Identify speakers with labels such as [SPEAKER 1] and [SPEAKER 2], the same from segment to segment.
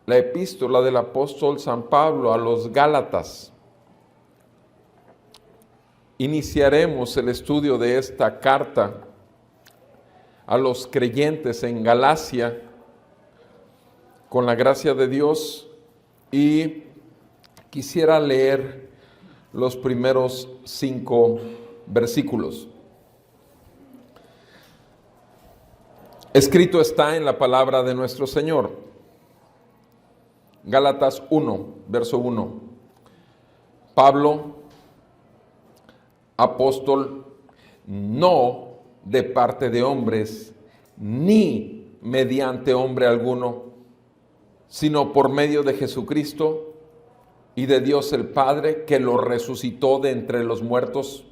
[SPEAKER 1] La epístola del apóstol San Pablo a los Gálatas. Iniciaremos el estudio de esta carta a los creyentes en Galacia con la gracia de Dios, y quisiera leer los primeros 5 versículos. Escrito está en la palabra de nuestro Señor. Gálatas 1, verso 1. Pablo, apóstol, no de parte de hombres, ni mediante hombre alguno, sino por medio de Jesucristo y de Dios el Padre, que lo resucitó de entre los muertos,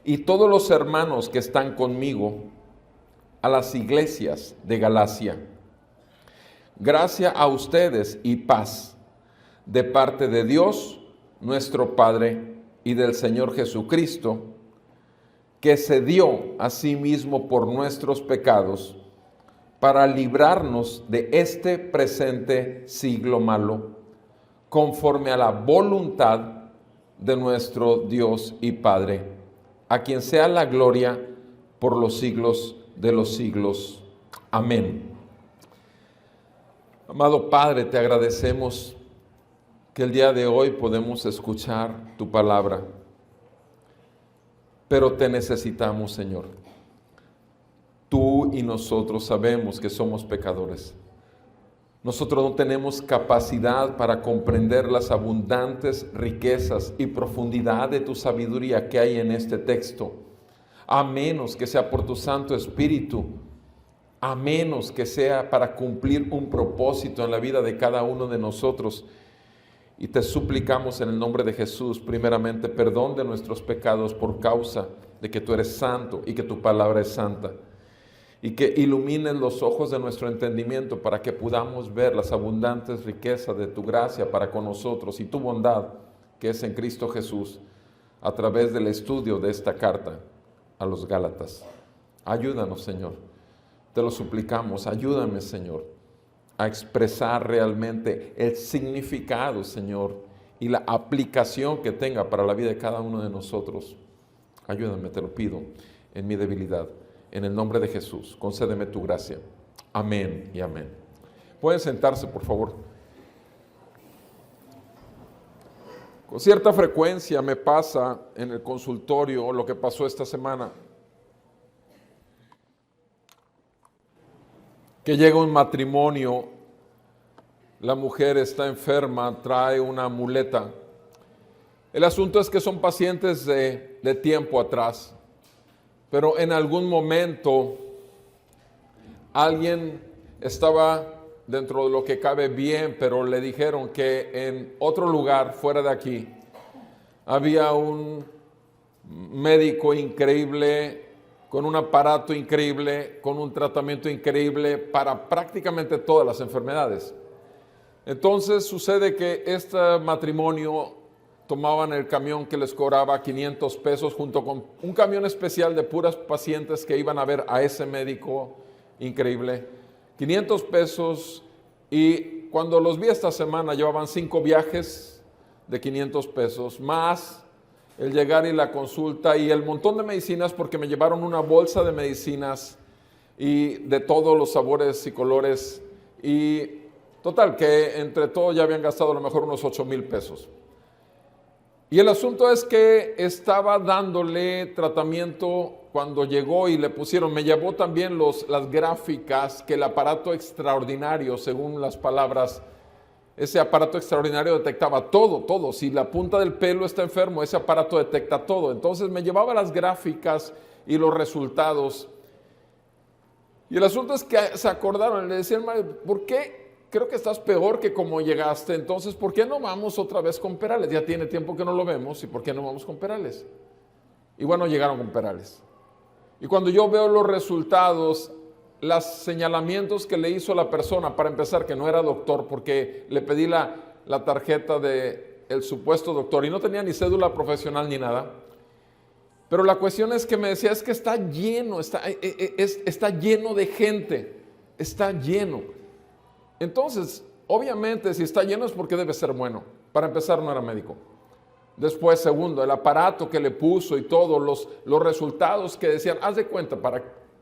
[SPEAKER 1] y todos los hermanos que están conmigo, a las iglesias de Galacia. Gracia a ustedes y paz de parte de Dios, nuestro Padre, y del Señor Jesucristo, que se dio a sí mismo por nuestros pecados, para librarnos de este presente siglo malo, conforme a la voluntad de nuestro Dios y Padre, a quien sea la gloria por los siglos de los siglos. Amén. Amado Padre, te agradecemos que el día de hoy podemos escuchar tu palabra, pero te necesitamos, Señor. Tú y nosotros sabemos que somos pecadores. Nosotros no tenemos capacidad para comprender las abundantes riquezas y profundidad de tu sabiduría que hay en este texto, a menos que sea por tu Santo Espíritu, a menos que sea para cumplir un propósito en la vida de cada uno de nosotros. Y te suplicamos en el nombre de Jesús, primeramente, perdón de nuestros pecados por causa de que tú eres santo y que tu palabra es santa. Y que ilumines los ojos de nuestro entendimiento para que podamos ver las abundantes riquezas de tu gracia para con nosotros y tu bondad que es en Cristo Jesús, a través del estudio de esta carta a los Gálatas. Ayúdanos, Señor. Te lo suplicamos, ayúdame, Señor, a expresar realmente el significado, Señor, y la aplicación que tenga para la vida de cada uno de nosotros. Ayúdame, te lo pido, en mi debilidad. En el nombre de Jesús, concédeme tu gracia. Amén y amén. Pueden sentarse, por favor. Con cierta frecuencia me pasa en el consultorio lo que pasó esta semana. Que llega un matrimonio, la mujer está enferma, trae una muleta. El asunto es que son pacientes de tiempo atrás, pero en algún momento alguien estaba dentro de lo que cabe bien, pero le dijeron que en otro lugar fuera de aquí había un médico increíble, con un aparato increíble, con un tratamiento increíble para prácticamente todas las enfermedades. Entonces sucede que este matrimonio tomaban el camión que les cobraba 500 pesos junto con un camión especial de puras pacientes que iban a ver a ese médico increíble. 500 pesos, y cuando los vi esta semana llevaban 5 viajes de 500 pesos, más el llegar y la consulta y el montón de medicinas, porque me llevaron una bolsa de medicinas y de todos los sabores y colores, y total que entre todo ya habían gastado a lo mejor unos 8,000 pesos. Y el asunto es que estaba dándole tratamiento cuando llegó y le pusieron, me llevó también las gráficas, que el aparato extraordinario, según las palabras, ese aparato extraordinario detectaba todo. Si la punta del pelo está enfermo, ese aparato detecta todo. Entonces me llevaba las gráficas y los resultados. Y el asunto es que se acordaron, le decían, ¿por qué? Creo que estás peor que como llegaste. Entonces, ¿por qué no vamos otra vez con Perales? Ya tiene tiempo que no lo vemos. ¿Y por qué no vamos con Perales? Y bueno, llegaron con Perales. Y cuando yo veo los resultados, los señalamientos que le hizo la persona, para empezar, que no era doctor, porque le pedí la tarjeta del supuesto doctor y no tenía ni cédula profesional ni nada. Pero la cuestión es que me decía, es que está lleno, está lleno de gente, está lleno. Entonces, obviamente, si está lleno es porque debe ser bueno. Para empezar, no era médico. Después, segundo, el aparato que le puso y todos los resultados que decían. Haz de cuenta,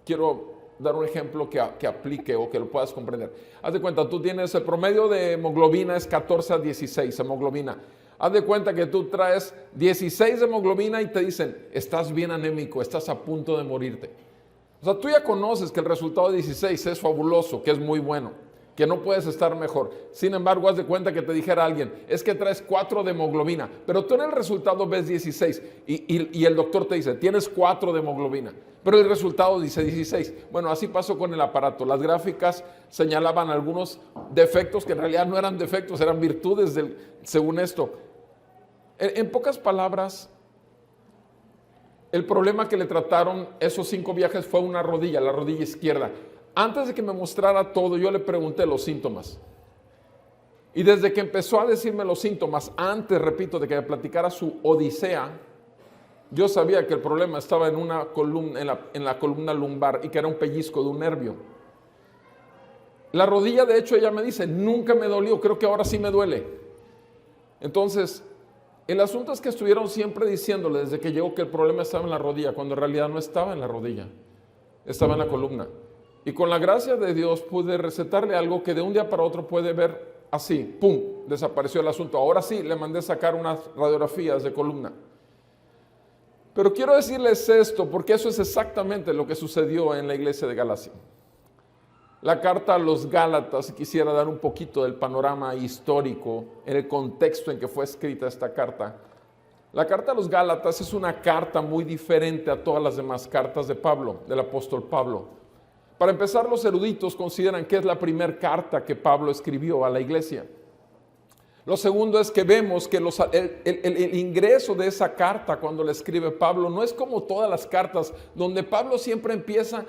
[SPEAKER 1] quiero dar un ejemplo que aplique o que lo puedas comprender. Haz de cuenta, tú tienes el promedio de hemoglobina es 14 a 16, hemoglobina. Haz de cuenta que tú traes 16 de hemoglobina y te dicen, estás bien anémico, estás a punto de morirte. O sea, tú ya conoces que el resultado de 16 es fabuloso, que es muy bueno, que no puedes estar mejor. Sin embargo, haz de cuenta que te dijera alguien, es que traes 4 de hemoglobina, pero tú en el resultado ves 16 y el doctor te dice, tienes 4 de hemoglobina, pero el resultado dice 16. Bueno, así pasó con el aparato. Las gráficas señalaban algunos defectos que en realidad no eran defectos, eran virtudes según esto. En pocas palabras, el problema que le trataron esos 5 viajes fue una rodilla, la rodilla izquierda. Antes de que me mostrara todo, yo le pregunté los síntomas. Y desde que empezó a decirme los síntomas, antes, repito, de que me platicara su odisea, yo sabía que el problema estaba en una columna, en la columna lumbar y que era un pellizco de un nervio. La rodilla, de hecho, ella me dice, nunca me dolió, creo que ahora sí me duele. Entonces, el asunto es que estuvieron siempre diciéndole desde que llegó que el problema estaba en la rodilla, cuando en realidad no estaba en la rodilla, estaba en la columna. Y con la gracia de Dios pude recetarle algo que de un día para otro puede ver así, ¡pum!, desapareció el asunto. Ahora sí, le mandé sacar unas radiografías de columna. Pero quiero decirles esto, porque eso es exactamente lo que sucedió en la iglesia de Galacia. La carta a los Gálatas, quisiera dar un poquito del panorama histórico, en el contexto en que fue escrita esta carta. La carta a los Gálatas es una carta muy diferente a todas las demás cartas de Pablo, del apóstol Pablo. Para empezar, los eruditos consideran que es la primera carta que Pablo escribió a la iglesia. Lo segundo es que vemos que el ingreso de esa carta cuando la escribe Pablo no es como todas las cartas, donde Pablo siempre empieza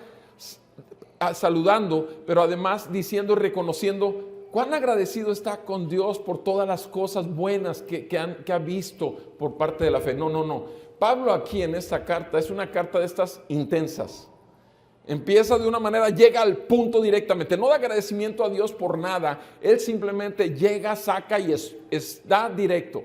[SPEAKER 1] saludando, pero además diciendo y reconociendo cuán agradecido está con Dios por todas las cosas buenas que ha visto por parte de la fe. No. Pablo aquí en esta carta es una carta de estas intensas. Empieza de una manera, llega al punto directamente, no da agradecimiento a Dios por nada, él simplemente llega, saca y da directo.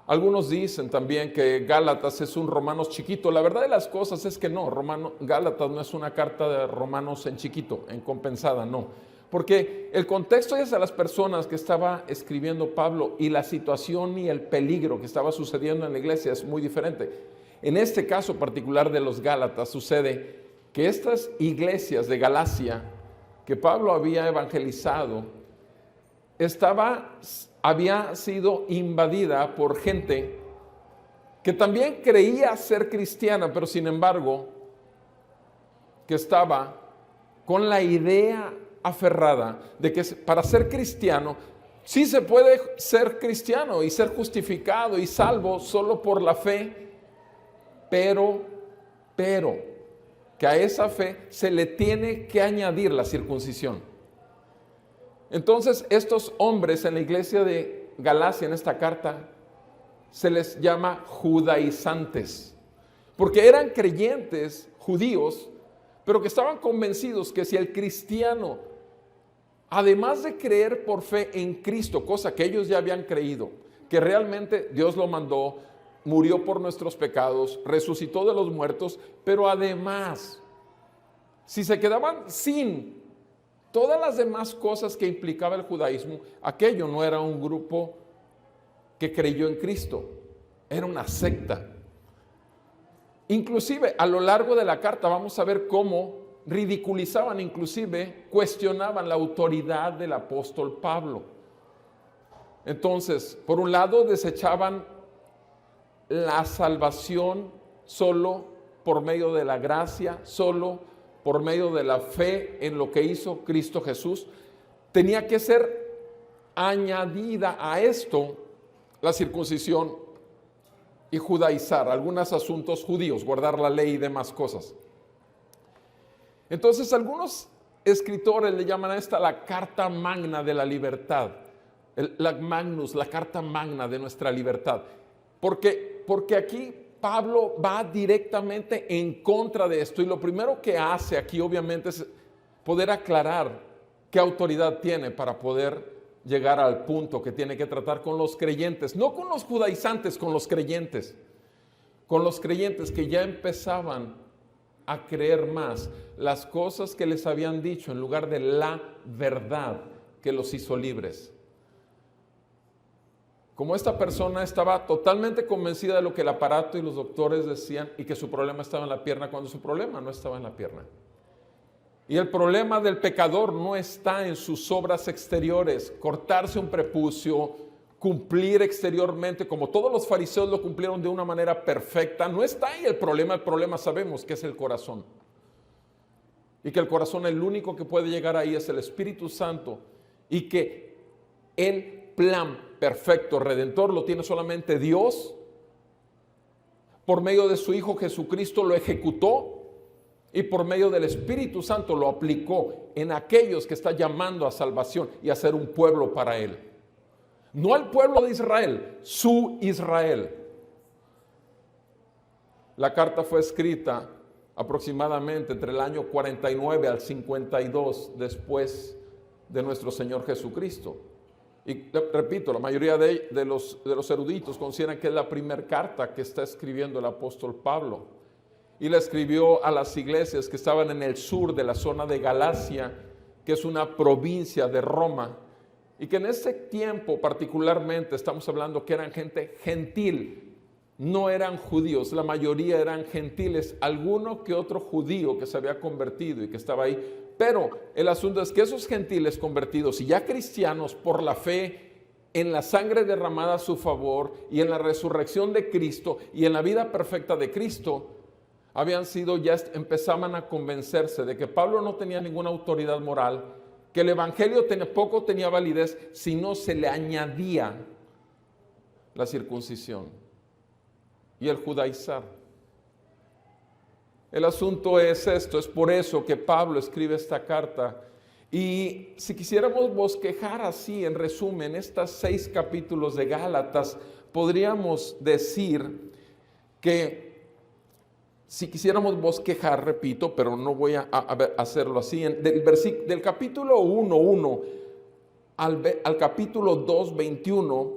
[SPEAKER 1] Algunos dicen también que Gálatas es un Romanos chiquito. La verdad de las cosas es que no, Gálatas no es una carta de Romanos en chiquito, en compensada, no. Porque el contexto es a las personas que estaba escribiendo Pablo y la situación y el peligro que estaba sucediendo en la iglesia es muy diferente. En este caso particular de los Gálatas sucede que estas iglesias de Galacia que Pablo había evangelizado había sido invadida por gente que también creía ser cristiana, pero sin embargo que estaba con la idea aferrada de que para ser cristiano sí se puede ser cristiano y ser justificado y salvo solo por la fe, pero que a esa fe se le tiene que añadir la circuncisión. Entonces, estos hombres en la iglesia de Galacia, en esta carta, se les llama judaizantes, porque eran creyentes judíos, pero que estaban convencidos que si el cristiano, además de creer por fe en Cristo, cosa que ellos ya habían creído, que realmente Dios lo mandó, murió por nuestros pecados, resucitó de los muertos, pero además, si se quedaban sin todas las demás cosas que implicaba el judaísmo, aquello no era un grupo que creyó en Cristo, era una secta. Inclusive a lo largo de la carta vamos a ver cómo ridiculizaban, inclusive cuestionaban la autoridad del apóstol Pablo. Entonces, por un lado desechaban la salvación solo por medio de la gracia, solo por medio de la fe en lo que hizo Cristo Jesús. Tenía que ser añadida a esto la circuncisión y judaizar algunos asuntos judíos, guardar la ley y demás cosas. Entonces algunos escritores le llaman a esta la carta magna de la libertad, la magnus, la carta magna de nuestra libertad. Porque aquí Pablo va directamente en contra de esto, y lo primero que hace aquí obviamente es poder aclarar qué autoridad tiene para poder llegar al punto que tiene que tratar con los creyentes, no con los judaizantes, con los creyentes que ya empezaban a creer más las cosas que les habían dicho en lugar de la verdad que los hizo libres. Como esta persona estaba totalmente convencida de lo que el aparato y los doctores decían, y que su problema estaba en la pierna, cuando su problema no estaba en la pierna. Y el problema del pecador no está en sus obras exteriores, cortarse un prepucio, cumplir exteriormente, como todos los fariseos lo cumplieron de una manera perfecta. No está ahí el problema sabemos que es el corazón. Y que el corazón, el único que puede llegar ahí es el Espíritu Santo, y que el plan perfecto, redentor, lo tiene solamente Dios. Por medio de su Hijo Jesucristo lo ejecutó, y por medio del Espíritu Santo lo aplicó en aquellos que está llamando a salvación y a ser un pueblo para Él. No el pueblo de Israel, su Israel. La carta fue escrita aproximadamente entre el año 49 al 52 después de nuestro Señor Jesucristo. Y repito, la mayoría de los eruditos consideran que es la primera carta que está escribiendo el apóstol Pablo. Y la escribió a las iglesias que estaban en el sur de la zona de Galacia, que es una provincia de Roma, y que en ese tiempo particularmente estamos hablando que eran gente gentil, no eran judíos, la mayoría eran gentiles, alguno que otro judío que se había convertido y que estaba ahí. Pero el asunto es que esos gentiles convertidos y ya cristianos por la fe en la sangre derramada a su favor y en la resurrección de Cristo y en la vida perfecta de Cristo, empezaban a convencerse de que Pablo no tenía ninguna autoridad moral, que el evangelio poco tenía validez si no se le añadía la circuncisión y el judaizar. El asunto es esto, es por eso que Pablo escribe esta carta. Y si quisiéramos bosquejar así, en resumen, estos 6 capítulos de Gálatas, podríamos decir que si quisiéramos bosquejar, repito, pero no voy a hacerlo así, del capítulo 1:1 al capítulo 2:21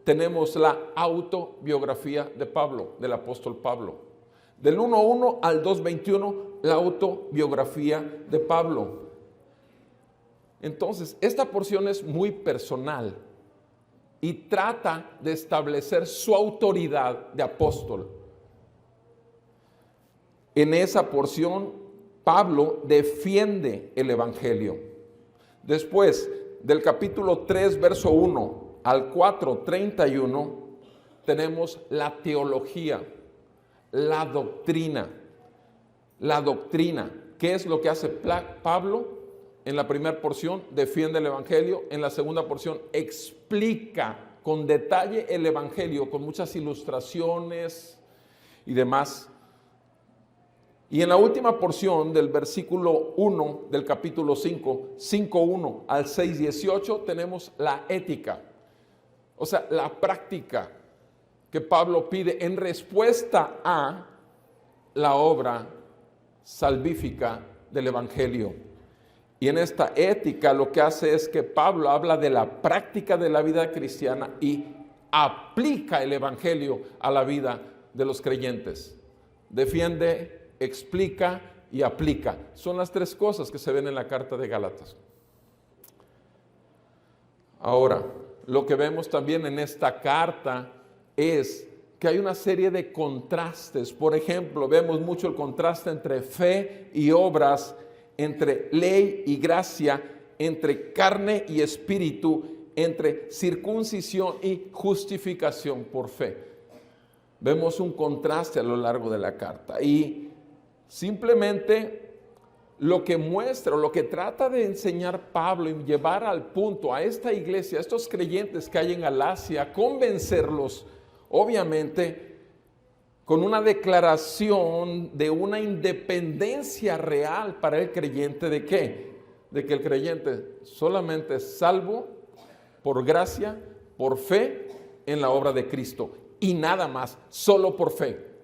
[SPEAKER 1] tenemos la autobiografía de Pablo, del apóstol Pablo. Del 1:1 al 2:21, la autobiografía de Pablo. Entonces, esta porción es muy personal y trata de establecer su autoridad de apóstol. En esa porción, Pablo defiende el evangelio. Después, del capítulo 3, verso 1 al 4:31, tenemos la teología, la doctrina. La doctrina, ¿qué es lo que hace Pablo? En la primera porción defiende el evangelio, en la segunda porción explica con detalle el evangelio, con muchas ilustraciones y demás. Y en la última porción del versículo 1 del capítulo 5:1 al 6:18, tenemos la ética, o sea, la práctica que Pablo pide en respuesta a la obra salvífica del evangelio. Y en esta ética lo que hace es que Pablo habla de la práctica de la vida cristiana y aplica el evangelio a la vida de los creyentes. Defiende, explica y aplica. Son las 3 cosas que se ven en la carta de Gálatas. Ahora, lo que vemos también en esta carta es que hay una serie de contrastes. Por ejemplo, vemos mucho el contraste entre fe y obras, entre ley y gracia, entre carne y espíritu, entre circuncisión y justificación por fe. Vemos un contraste a lo largo de la carta y simplemente lo que muestra, o lo que trata de enseñar Pablo y llevar al punto a esta iglesia, a estos creyentes que hay en Galacia, convencerlos, obviamente, con una declaración de una independencia real para el creyente. ¿De qué? De que el creyente solamente es salvo por gracia, por fe en la obra de Cristo y nada más, solo por fe.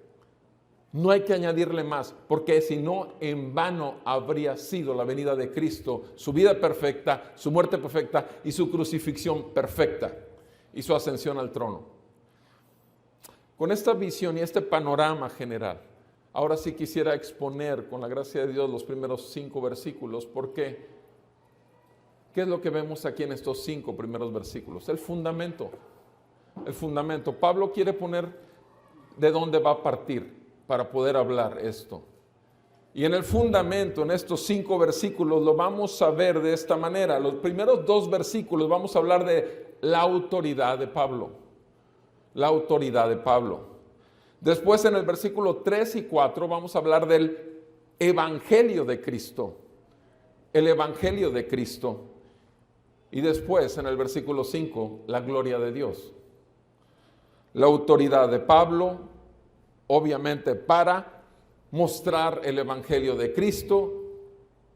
[SPEAKER 1] No hay que añadirle más, porque si no, en vano habría sido la venida de Cristo, su vida perfecta, su muerte perfecta y su crucifixión perfecta y su ascensión al trono. Con esta visión y este panorama general, ahora sí quisiera exponer con la gracia de Dios los primeros 5 versículos. ¿Por qué? ¿Qué es lo que vemos aquí en estos 5 primeros versículos? El fundamento. El fundamento. Pablo quiere poner de dónde va a partir para poder hablar esto. Y en el fundamento, en estos 5 versículos, lo vamos a ver de esta manera. Los primeros 2 versículos vamos a hablar de la autoridad de Pablo. La autoridad de Pablo. Después, en el versículo 3 y 4, vamos a hablar del Evangelio de Cristo. El Evangelio de Cristo. Y después, en el versículo 5, la gloria de Dios. La autoridad de Pablo, obviamente para mostrar el Evangelio de Cristo,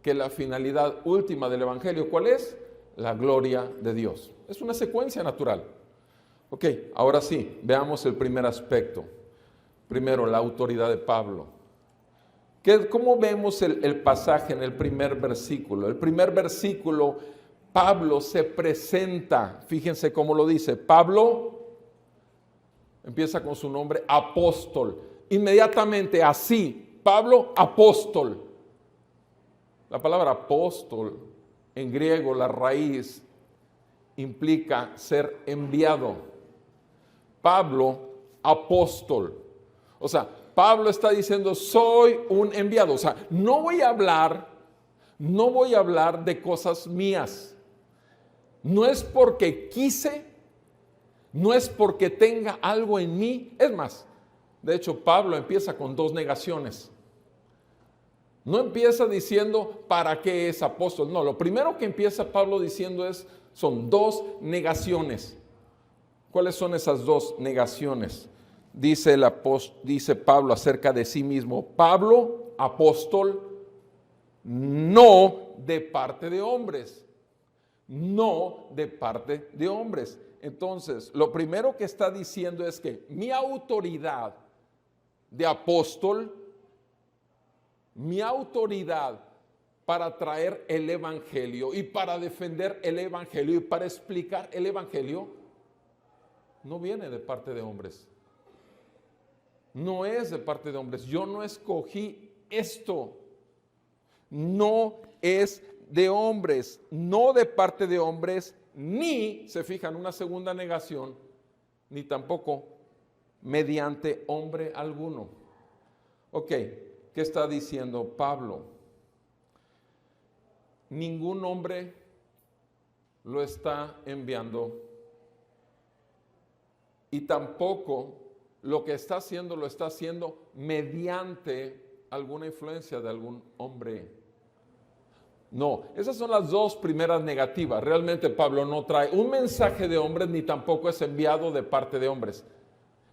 [SPEAKER 1] que la finalidad última del Evangelio, ¿cuál es? La gloria de Dios. Es una secuencia natural. Ok, ahora sí, veamos el primer aspecto. Primero, la autoridad de Pablo. ¿Cómo vemos el pasaje en el primer versículo? El primer versículo, Pablo se presenta, fíjense cómo lo dice, Pablo empieza con su nombre, apóstol. Inmediatamente así, Pablo, apóstol. La palabra apóstol, en griego, la raíz, implica ser enviado. Pablo, apóstol. O sea, Pablo está diciendo, soy un enviado. O sea, no voy a hablar de cosas mías. No es porque quise, no es porque tenga algo en mí. Es más, de hecho, Pablo empieza con 2 negaciones. No empieza diciendo para qué es apóstol. No, lo primero que empieza Pablo diciendo son 2 negaciones. ¿Cuáles son esas 2 negaciones? Dice Pablo acerca de sí mismo, Pablo, apóstol, no de parte de hombres. No de parte de hombres. Entonces, lo primero que está diciendo es que mi autoridad de apóstol, mi autoridad para traer el Evangelio y para defender el Evangelio y para explicar el Evangelio, no viene de parte de hombres. No es de parte de hombres. Yo no escogí esto. No es de hombres, no de parte de hombres, ni, se fijan, una segunda negación, ni tampoco mediante hombre alguno. Ok, ¿qué está diciendo Pablo? Ningún hombre lo está enviando y tampoco lo que está haciendo lo está haciendo mediante alguna influencia de algún hombre. No, esas son las 2 primeras negativas. Realmente Pablo no trae un mensaje de hombres ni tampoco es enviado de parte de hombres.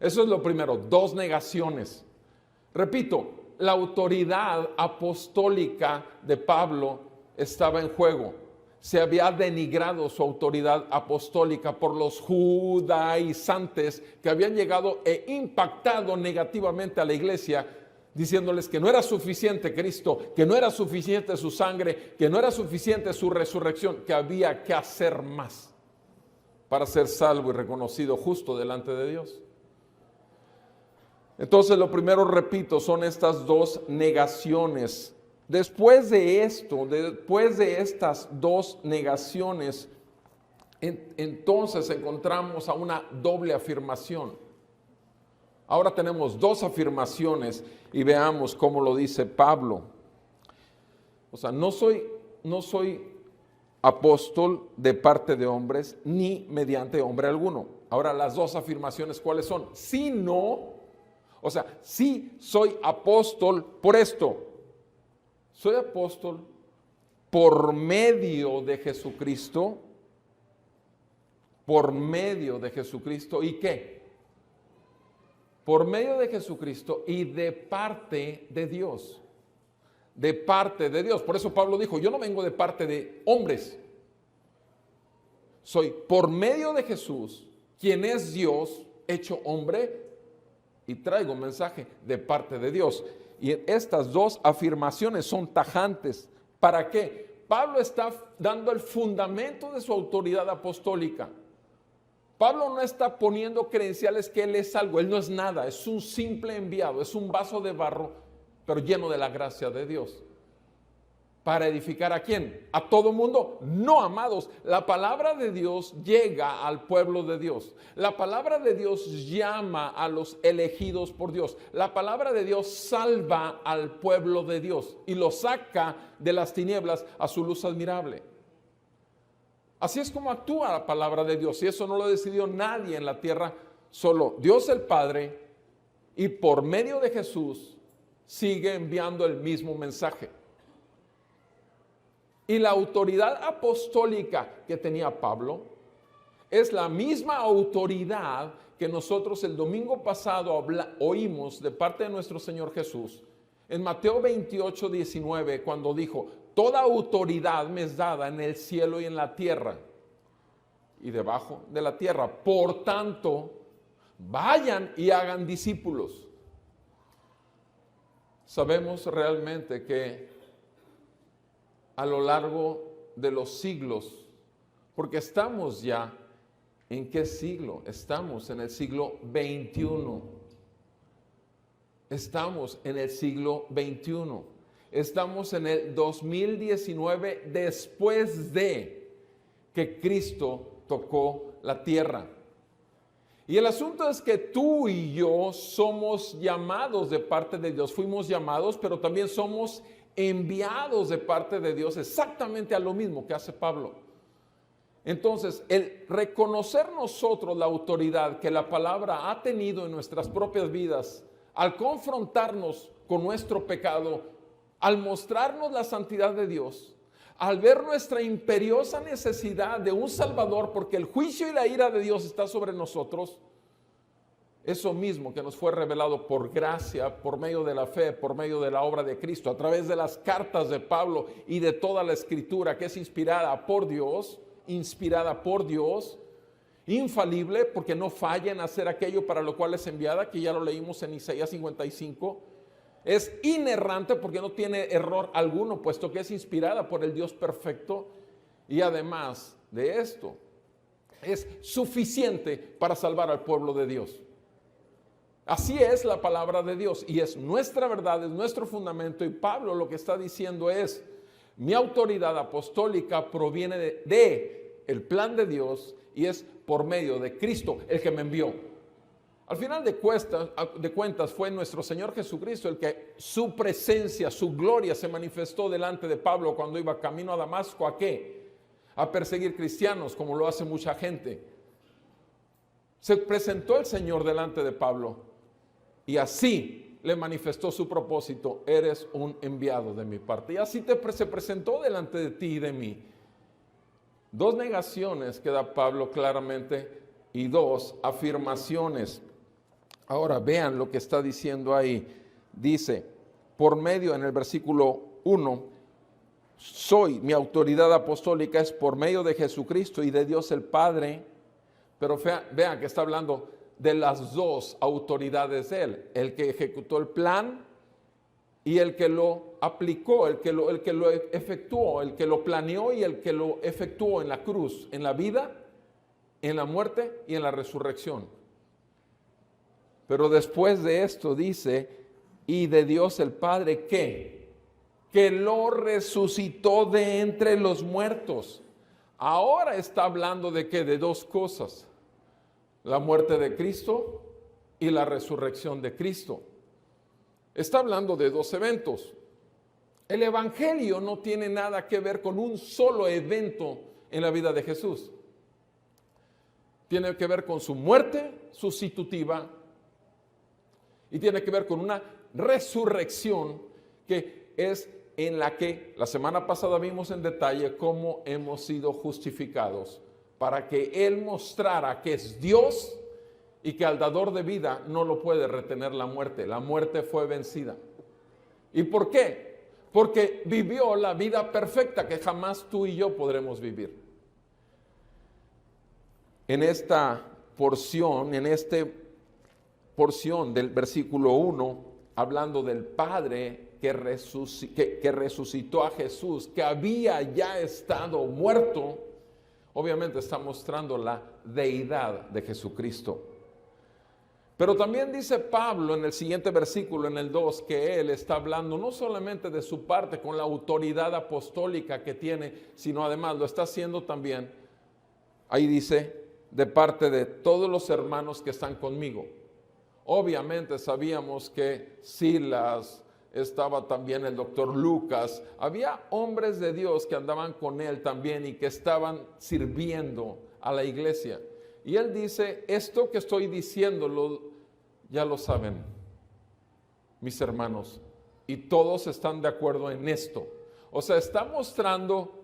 [SPEAKER 1] Eso es lo primero, 2 negaciones. Repito, la autoridad apostólica de Pablo estaba en juego. Se había denigrado su autoridad apostólica por los judaizantes que habían llegado e impactado negativamente a la iglesia, diciéndoles que no era suficiente Cristo, que no era suficiente su sangre, que no era suficiente su resurrección, que había que hacer más para ser salvo y reconocido justo delante de Dios. Entonces, lo primero, repito, son estas 2 negaciones. Después de esto, después de estas 2 negaciones, entonces encontramos a una doble afirmación. Ahora tenemos 2 afirmaciones y veamos cómo lo dice Pablo. O sea, no soy apóstol de parte de hombres ni mediante hombre alguno. Ahora las 2 afirmaciones, ¿cuáles son? Sí soy apóstol por esto. Soy apóstol por medio de Jesucristo. Por medio de Jesucristo. ¿Y qué? por medio de Jesucristo y de parte de Dios. De parte de Dios. Por eso Pablo dijo, yo no vengo de parte de hombres. Soy por medio de Jesús, quien es Dios, hecho hombre, y traigo un mensaje de parte de Dios. Y estas dos afirmaciones son tajantes. ¿Para qué? Pablo está dando el fundamento de su autoridad apostólica. Pablo no está poniendo credenciales que él es algo, él no es nada, es un simple enviado, es un vaso de barro, pero lleno de la gracia de Dios. ¿Para edificar a quién? ¿A todo mundo? No, amados. La palabra de Dios llega al pueblo de Dios. La palabra de Dios llama a los elegidos por Dios. La palabra de Dios salva al pueblo de Dios y lo saca de las tinieblas a su luz admirable. Así es como actúa la palabra de Dios. Y eso no lo decidió nadie en la tierra, solo Dios el Padre, y por medio de Jesús sigue enviando el mismo mensaje. Y la autoridad apostólica que tenía Pablo es la misma autoridad que nosotros el domingo pasado oímos de parte de nuestro Señor Jesús en Mateo 28, 19, cuando dijo, toda autoridad me es dada en el cielo y en la tierra y debajo de la tierra. Por tanto, vayan y hagan discípulos. Sabemos realmente que a lo largo de los siglos, porque estamos ya, ¿en qué siglo? Estamos en el siglo XXI. Estamos en el siglo XXI. Estamos en el 2019 después de que Cristo tocó la tierra. Y el asunto es que tú y yo somos llamados de parte de Dios. Fuimos llamados, pero también somos enviados de parte de Dios exactamente a lo mismo que hace Pablo. Entonces, el reconocer nosotros la autoridad que la palabra ha tenido en nuestras propias vidas, al confrontarnos con nuestro pecado, al mostrarnos la santidad de Dios, al ver nuestra imperiosa necesidad de un Salvador, porque el juicio y la ira de Dios está sobre nosotros, eso mismo que nos fue revelado por gracia, por medio de la fe, por medio de la obra de Cristo, a través de las cartas de Pablo y de toda la Escritura que es inspirada por Dios, infalible porque no falla en hacer aquello para lo cual es enviada, que ya lo leímos en Isaías 55. Es inerrante porque no tiene error alguno, puesto que es inspirada por el Dios perfecto. Y además de esto, es suficiente para salvar al pueblo de Dios. Así es la palabra de Dios y es nuestra verdad, es nuestro fundamento. Y Pablo lo que está diciendo es, mi autoridad apostólica proviene de el plan de Dios y es por medio de Cristo el que me envió. Al final de cuentas fue nuestro Señor Jesucristo el que su presencia, su gloria se manifestó delante de Pablo cuando iba camino a Damasco. ¿A qué? A perseguir cristianos, como lo hace mucha gente. Se presentó el Señor delante de Pablo y así le manifestó su propósito: eres un enviado de mi parte. Y así se presentó delante de ti y de mí. Dos negaciones que da Pablo claramente y dos afirmaciones. Ahora vean lo que está diciendo ahí. Dice, por medio, en el versículo 1, mi autoridad apostólica es por medio de Jesucristo y de Dios el Padre. Pero vean que está hablando de las dos autoridades de él, el que ejecutó el plan y el que lo aplicó, el que lo efectuó, el que lo planeó y el que lo efectuó en la cruz, en la vida, en la muerte y en la resurrección. Pero después de esto dice, y de Dios el Padre, ¿qué? Que lo resucitó de entre los muertos. Ahora está hablando de ¿qué? De dos cosas: la muerte de Cristo y la resurrección de Cristo. Está hablando de dos eventos. El Evangelio no tiene nada que ver con un solo evento en la vida de Jesús. Tiene que ver con su muerte sustitutiva y tiene que ver con una resurrección que es en la que la semana pasada vimos en detalle cómo hemos sido justificados, para que Él mostrara que es Dios y que al dador de vida no lo puede retener la muerte. La muerte fue vencida. ¿Y por qué? Porque vivió la vida perfecta que jamás tú y yo podremos vivir. En esta porción, del versículo 1, hablando del Padre que resucitó a Jesús, que había ya estado muerto, obviamente está mostrando la deidad de Jesucristo. Pero también dice Pablo en el siguiente versículo, en el 2, que él está hablando no solamente de su parte con la autoridad apostólica que tiene, sino además lo está haciendo también, ahí dice, de parte de todos los hermanos que están conmigo. Obviamente sabíamos que Silas, estaba también el doctor Lucas, había hombres de Dios que andaban con él también y que estaban sirviendo a la iglesia. Y él dice, esto que estoy diciéndolo, ya lo saben, mis hermanos, y todos están de acuerdo en esto. O sea, está mostrando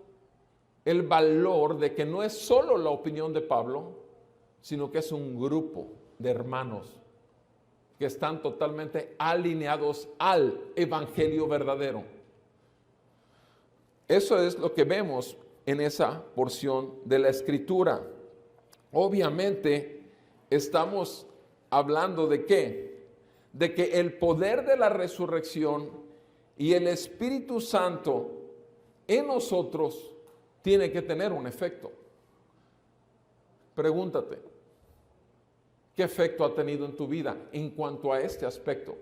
[SPEAKER 1] el valor de que no es solo la opinión de Pablo, sino que es un grupo de hermanos que están totalmente alineados al evangelio verdadero. Eso es lo que vemos en esa porción de la escritura. Obviamente estamos hablando de ¿qué? De que el poder de la resurrección y el Espíritu Santo en nosotros tiene que tener un efecto. Pregúntate, ¿qué efecto ha tenido en tu vida en cuanto a este aspecto?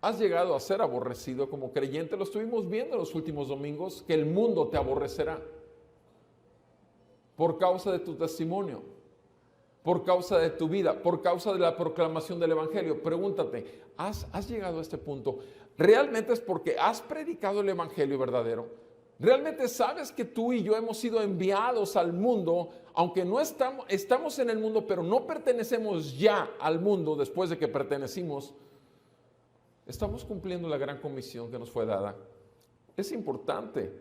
[SPEAKER 1] ¿Has llegado a ser aborrecido como creyente? Lo estuvimos viendo en los últimos domingos, que el mundo te aborrecerá por causa de tu testimonio, por causa de tu vida, por causa de la proclamación del evangelio. Pregúntate, ¿has llegado a este punto? ¿Realmente es porque has predicado el evangelio verdadero? ¿Realmente sabes que tú y yo hemos sido enviados al mundo, aunque no estamos en el mundo, pero no pertenecemos ya al mundo después de que pertenecimos? Estamos cumpliendo la gran comisión que nos fue dada. Es importante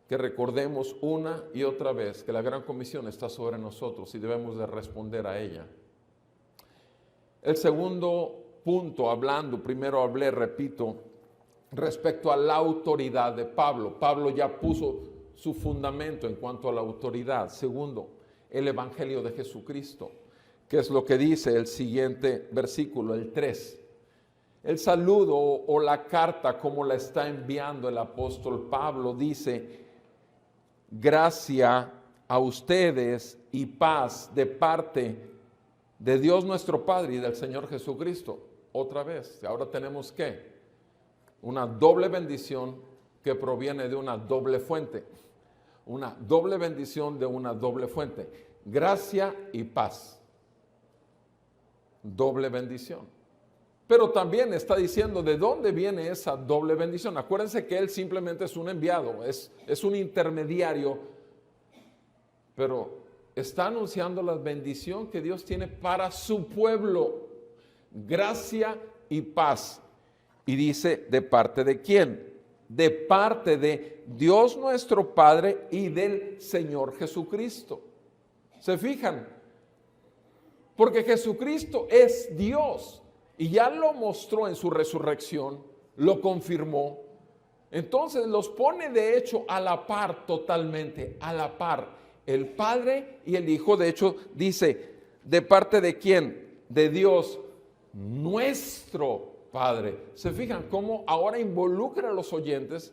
[SPEAKER 1] que recordemos una y otra vez que la gran comisión está sobre nosotros y debemos de responder a ella. El segundo punto, primero hablé, repito, respecto a la autoridad de Pablo. Pablo ya puso su fundamento en cuanto a la autoridad. Segundo, el evangelio de Jesucristo, que es lo que dice el siguiente versículo, el 3. El saludo o la carta como la está enviando el apóstol Pablo dice: gracia a ustedes y paz de parte de Dios nuestro Padre y del Señor Jesucristo. Otra vez, ahora tenemos ¿qué? Una doble bendición que proviene de una doble fuente. Una doble bendición de una doble fuente. Gracia y paz. Doble bendición. Pero también está diciendo de dónde viene esa doble bendición. Acuérdense que él simplemente es un enviado, es un intermediario, pero está anunciando la bendición que Dios tiene para su pueblo. Gracia y paz. Y dice, ¿de parte de quién? De parte de Dios nuestro Padre y del Señor Jesucristo. ¿Se fijan? Porque Jesucristo es Dios y ya lo mostró en su resurrección, lo confirmó. Entonces los pone de hecho a la par totalmente, a la par. El Padre y el Hijo, de hecho, dice, ¿de parte de quién? De Dios nuestro Padre. ¿Se fijan cómo ahora involucra a los oyentes?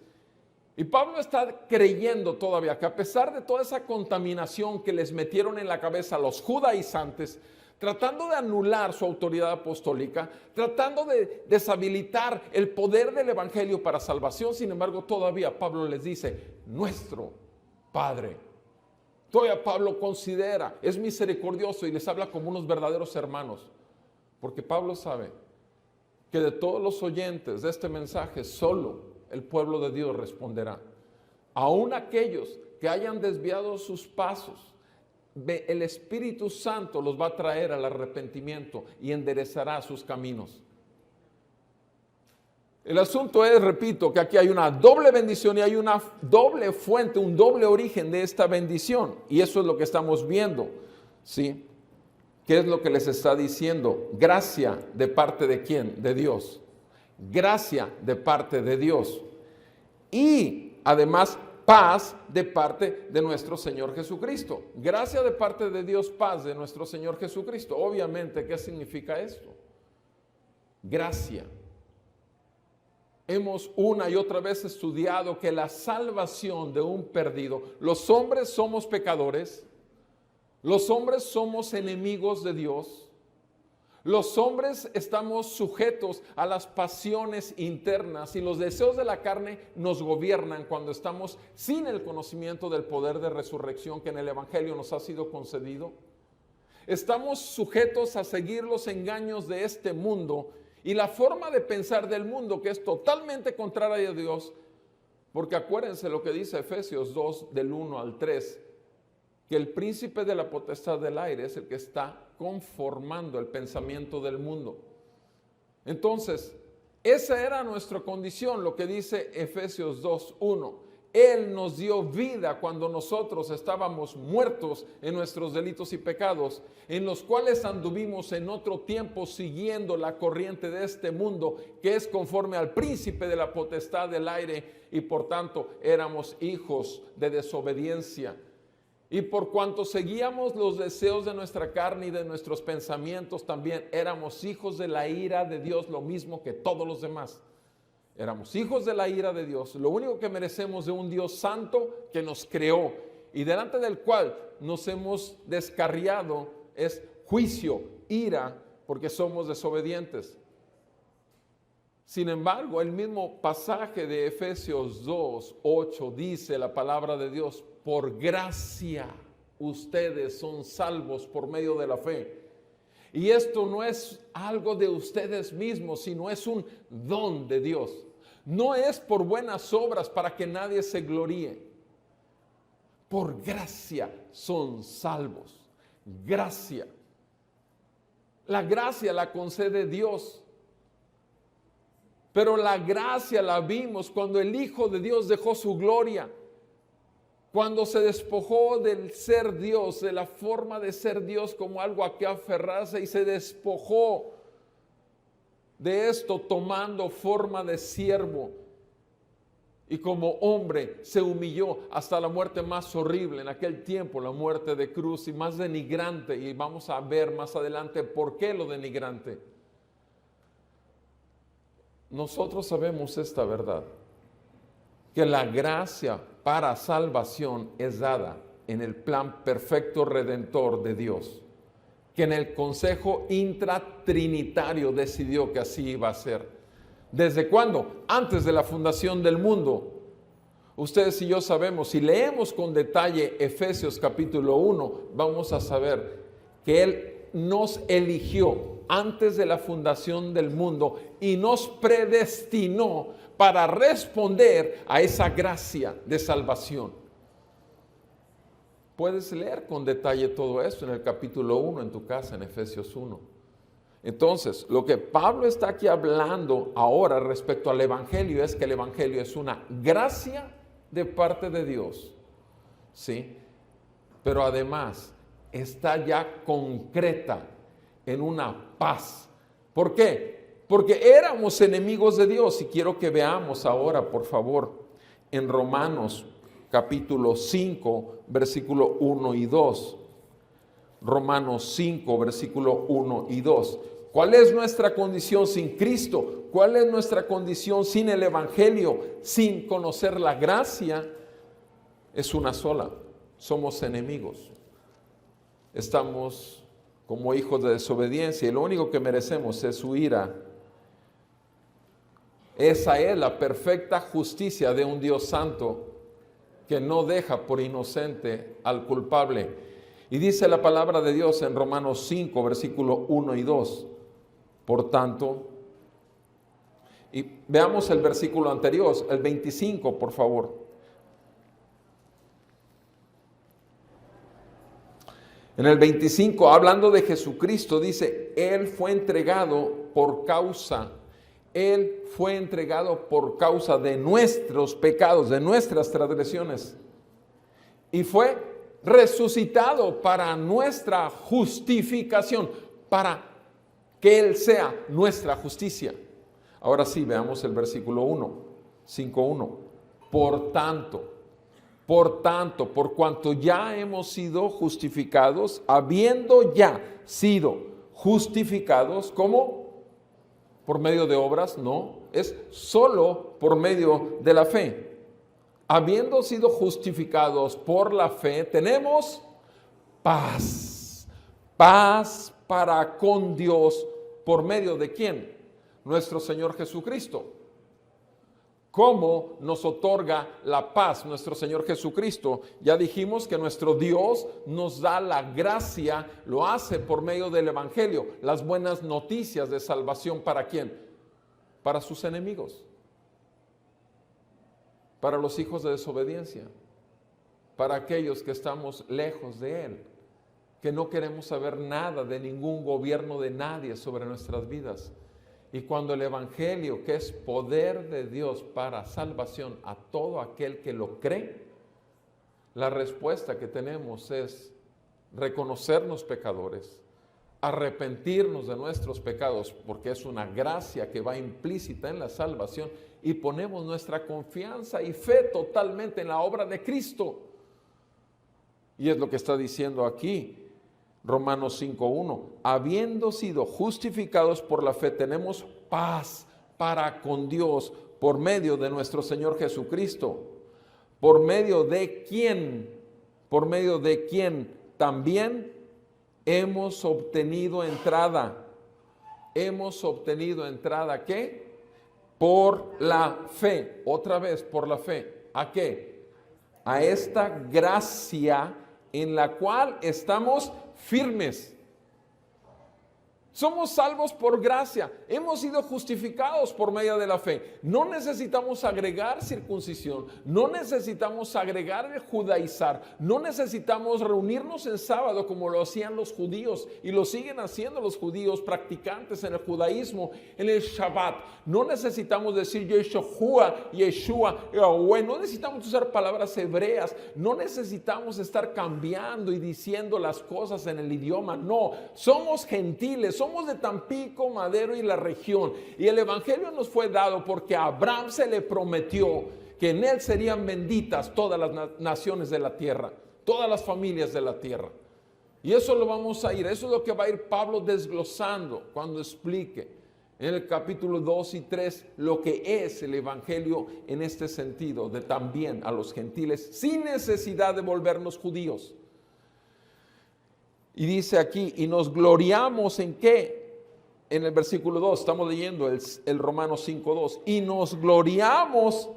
[SPEAKER 1] Y Pablo está creyendo todavía que a pesar de toda esa contaminación que les metieron en la cabeza a los judaizantes, tratando de anular su autoridad apostólica, tratando de deshabilitar el poder del evangelio para salvación, sin embargo todavía Pablo les dice, nuestro Padre. Todavía Pablo considera, es misericordioso y les habla como unos verdaderos hermanos, porque Pablo sabe que de todos los oyentes de este mensaje, solo el pueblo de Dios responderá. Aún aquellos que hayan desviado sus pasos, el Espíritu Santo los va a traer al arrepentimiento y enderezará sus caminos. El asunto es, repito, que aquí hay una doble bendición y hay una doble fuente, un doble origen de esta bendición. Y eso es lo que estamos viendo, ¿sí? ¿Qué es lo que les está diciendo? Gracia de parte de ¿quién? De Dios. Gracia de parte de Dios. Y además paz de parte de nuestro Señor Jesucristo. Gracia de parte de Dios, paz de nuestro Señor Jesucristo. Obviamente, ¿qué significa esto? Gracia. Hemos una y otra vez estudiado que la salvación de un perdido, los hombres somos pecadores, los hombres somos enemigos de Dios, los hombres estamos sujetos a las pasiones internas y los deseos de la carne nos gobiernan cuando estamos sin el conocimiento del poder de resurrección que en el Evangelio nos ha sido concedido. Estamos sujetos a seguir los engaños de este mundo y la forma de pensar del mundo que es totalmente contraria a Dios, porque acuérdense lo que dice Efesios 2 del 1 al 3, que el príncipe de la potestad del aire es el que está conformando el pensamiento del mundo. Entonces, esa era nuestra condición, lo que dice Efesios 2:1. Él nos dio vida cuando nosotros estábamos muertos en nuestros delitos y pecados, en los cuales anduvimos en otro tiempo siguiendo la corriente de este mundo, que es conforme al príncipe de la potestad del aire, y por tanto éramos hijos de desobediencia. Y por cuanto seguíamos los deseos de nuestra carne y de nuestros pensamientos, también éramos hijos de la ira de Dios, lo mismo que todos los demás. Éramos hijos de la ira de Dios. Lo único que merecemos de un Dios santo que nos creó y delante del cual nos hemos descarriado es juicio, ira, porque somos desobedientes. Sin embargo, el mismo pasaje de Efesios 2:8 dice la palabra de Dios: por gracia ustedes son salvos por medio de la fe. Y esto no es algo de ustedes mismos, sino es un don de Dios. No es por buenas obras para que nadie se gloríe. Por gracia son salvos. Gracia. La gracia la concede Dios. Pero la gracia la vimos cuando el Hijo de Dios dejó su gloria. Cuando se despojó del ser Dios, de la forma de ser Dios como algo a que aferrarse, y se despojó de esto tomando forma de siervo. Y como hombre se humilló hasta la muerte más horrible en aquel tiempo, la muerte de cruz y más denigrante. Y vamos a ver más adelante por qué lo denigrante. Nosotros sabemos esta verdad, que la gracia para salvación es dada en el plan perfecto redentor de Dios, que en el consejo intratrinitario decidió que así iba a ser. ¿Desde cuándo? Antes de la fundación del mundo. Ustedes y yo sabemos, si leemos con detalle Efesios capítulo 1, vamos a saber que Él nos eligió antes de la fundación del mundo y nos predestinó para responder a esa gracia de salvación. Puedes leer con detalle todo esto en el capítulo 1 en tu casa, en Efesios 1. Entonces, lo que Pablo está aquí hablando ahora respecto al Evangelio es que el Evangelio es una gracia de parte de Dios, ¿sí? Pero además está ya concreta en una paz. ¿Por qué? Porque éramos enemigos de Dios. Y quiero que veamos ahora, por favor, en Romanos capítulo 5, versículo 1 y 2. Romanos 5, versículo 1 y 2. ¿Cuál es nuestra condición sin Cristo? ¿Cuál es nuestra condición sin el Evangelio? Sin conocer la gracia. Es una sola. Somos enemigos. Estamos como hijos de desobediencia y lo único que merecemos es su ira. Esa es la perfecta justicia de un Dios santo que no deja por inocente al culpable. Y dice la palabra de Dios en Romanos 5, versículo 1 y 2. Por tanto, y veamos el versículo anterior, el 25, por favor. En el 25, hablando de Jesucristo, dice: Él fue entregado por causa de nuestros pecados, de nuestras transgresiones, y fue resucitado para nuestra justificación, para que Él sea nuestra justicia. Ahora sí, veamos el versículo 1, 5:1. Por tanto, por cuanto ya hemos sido justificados, habiendo ya sido justificados, ¿cómo? ¿Por medio de obras? No, es solo por medio de la fe. Habiendo sido justificados por la fe, tenemos paz. Paz para con Dios, ¿por medio de quién? Nuestro Señor Jesucristo. ¿Cómo nos otorga la paz nuestro Señor Jesucristo? Ya dijimos que nuestro Dios nos da la gracia, lo hace por medio del Evangelio, las buenas noticias de salvación. ¿Para quién? Para sus enemigos, para los hijos de desobediencia, para aquellos que estamos lejos de Él, que no queremos saber nada de ningún gobierno de nadie sobre nuestras vidas. Y cuando el Evangelio, que es poder de Dios para salvación a todo aquel que lo cree, la respuesta que tenemos es reconocernos pecadores, arrepentirnos de nuestros pecados, porque es una gracia que va implícita en la salvación, y ponemos nuestra confianza y fe totalmente en la obra de Cristo. Y es lo que está diciendo aquí Romanos 5:1, habiendo sido justificados por la fe, tenemos paz para con Dios por medio de nuestro Señor Jesucristo, por medio de quien también hemos obtenido entrada. Hemos obtenido entrada, ¿qué? Por la fe, otra vez por la fe. ¿A qué? A esta gracia en la cual estamos firmes. Somos salvos por gracia, hemos sido justificados por medio de la fe. No necesitamos agregar circuncisión, no necesitamos agregar el judaizar, no necesitamos reunirnos en sábado como lo hacían los judíos y lo siguen haciendo los judíos practicantes en el judaísmo, en el Shabbat. No necesitamos decir Yeshua, Yahweh, no necesitamos usar palabras hebreas, no necesitamos estar cambiando y diciendo las cosas en el idioma. No, somos gentiles, somos de Tampico, Madero y la región, y el Evangelio nos fue dado porque a Abraham se le prometió que en él serían benditas todas las naciones de la tierra, todas las familias de la tierra. Y eso lo vamos a ir, eso es lo que va a ir Pablo desglosando cuando explique en el capítulo 2 y 3 lo que es el Evangelio en este sentido, de también a los gentiles sin necesidad de volvernos judíos. Y dice aquí, y nos gloriamos en qué, en el versículo 2, estamos leyendo el Romanos 5:2, y nos gloriamos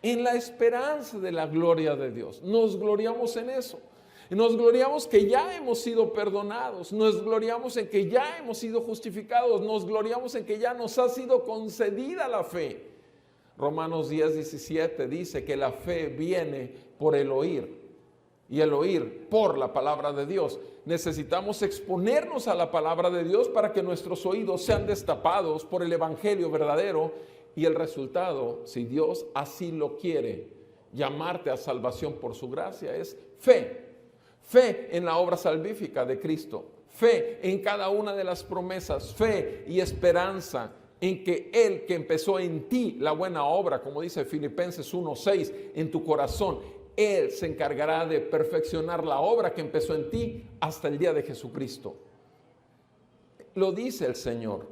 [SPEAKER 1] en la esperanza de la gloria de Dios. Nos gloriamos en eso. Y nos gloriamos que ya hemos sido perdonados, nos gloriamos en que ya hemos sido justificados, nos gloriamos en que ya nos ha sido concedida la fe. Romanos 10:17 dice que la fe viene por el oír, y el oír por la palabra de Dios. Necesitamos exponernos a la palabra de Dios para que nuestros oídos sean destapados por el Evangelio verdadero, y el resultado, si Dios así lo quiere, llamarte a salvación por su gracia, es fe. Fe en la obra salvífica de Cristo, fe en cada una de las promesas, fe y esperanza en que Él que empezó en ti la buena obra, como dice Filipenses 1:6, en tu corazón, Él se encargará de perfeccionar la obra que empezó en ti hasta el día de Jesucristo. Lo dice el Señor.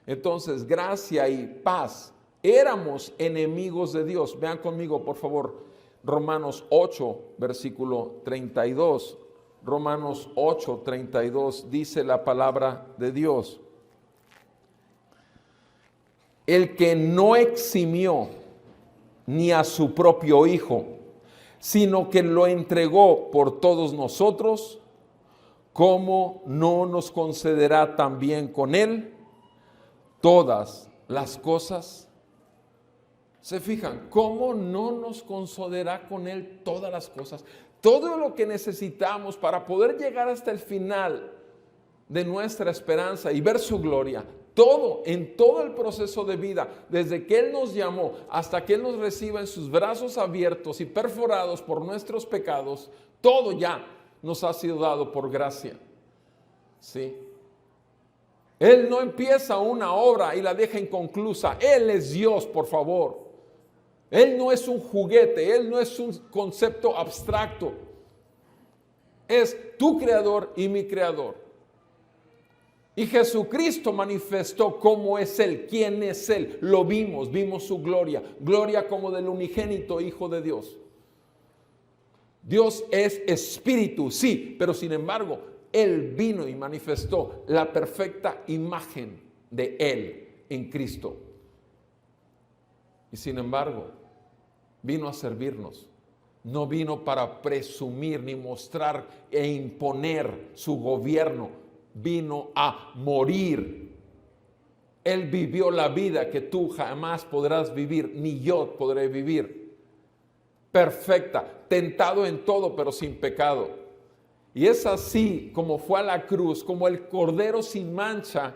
[SPEAKER 1] Entonces, gracia y paz. Éramos enemigos de Dios. Vean conmigo, por favor, Romanos 8, versículo 32. Romanos 8, 32 dice la palabra de Dios. El que no eximió ni a su propio Hijo, sino que lo entregó por todos nosotros, ¿cómo no nos concederá también con Él todas las cosas? ¿Se fijan? ¿Cómo no nos concederá con Él todas las cosas? Todo lo que necesitamos para poder llegar hasta el final de nuestra esperanza y ver su gloria, Todo, en todo el proceso de vida, desde que Él nos llamó hasta que Él nos reciba en sus brazos abiertos y perforados por nuestros pecados, todo ya nos ha sido dado por gracia. ¿Sí? Él no empieza una obra y la deja inconclusa. Él es Dios, por favor. Él no es un juguete, Él no es un concepto abstracto. Es tu creador y mi creador. Y Jesucristo manifestó cómo es Él, quién es Él. Lo vimos, vimos su gloria, gloria como del unigénito Hijo de Dios. Dios es espíritu, sí, pero sin embargo, Él vino y manifestó la perfecta imagen de Él en Cristo. Y sin embargo, vino a servirnos. No vino para presumir ni mostrar e imponer su gobierno. Vino a morir. Él vivió la vida que tú jamás podrás vivir, ni yo podré vivir. Perfecta, tentado en todo, pero sin pecado. Y es así como fue a la cruz, como el cordero sin mancha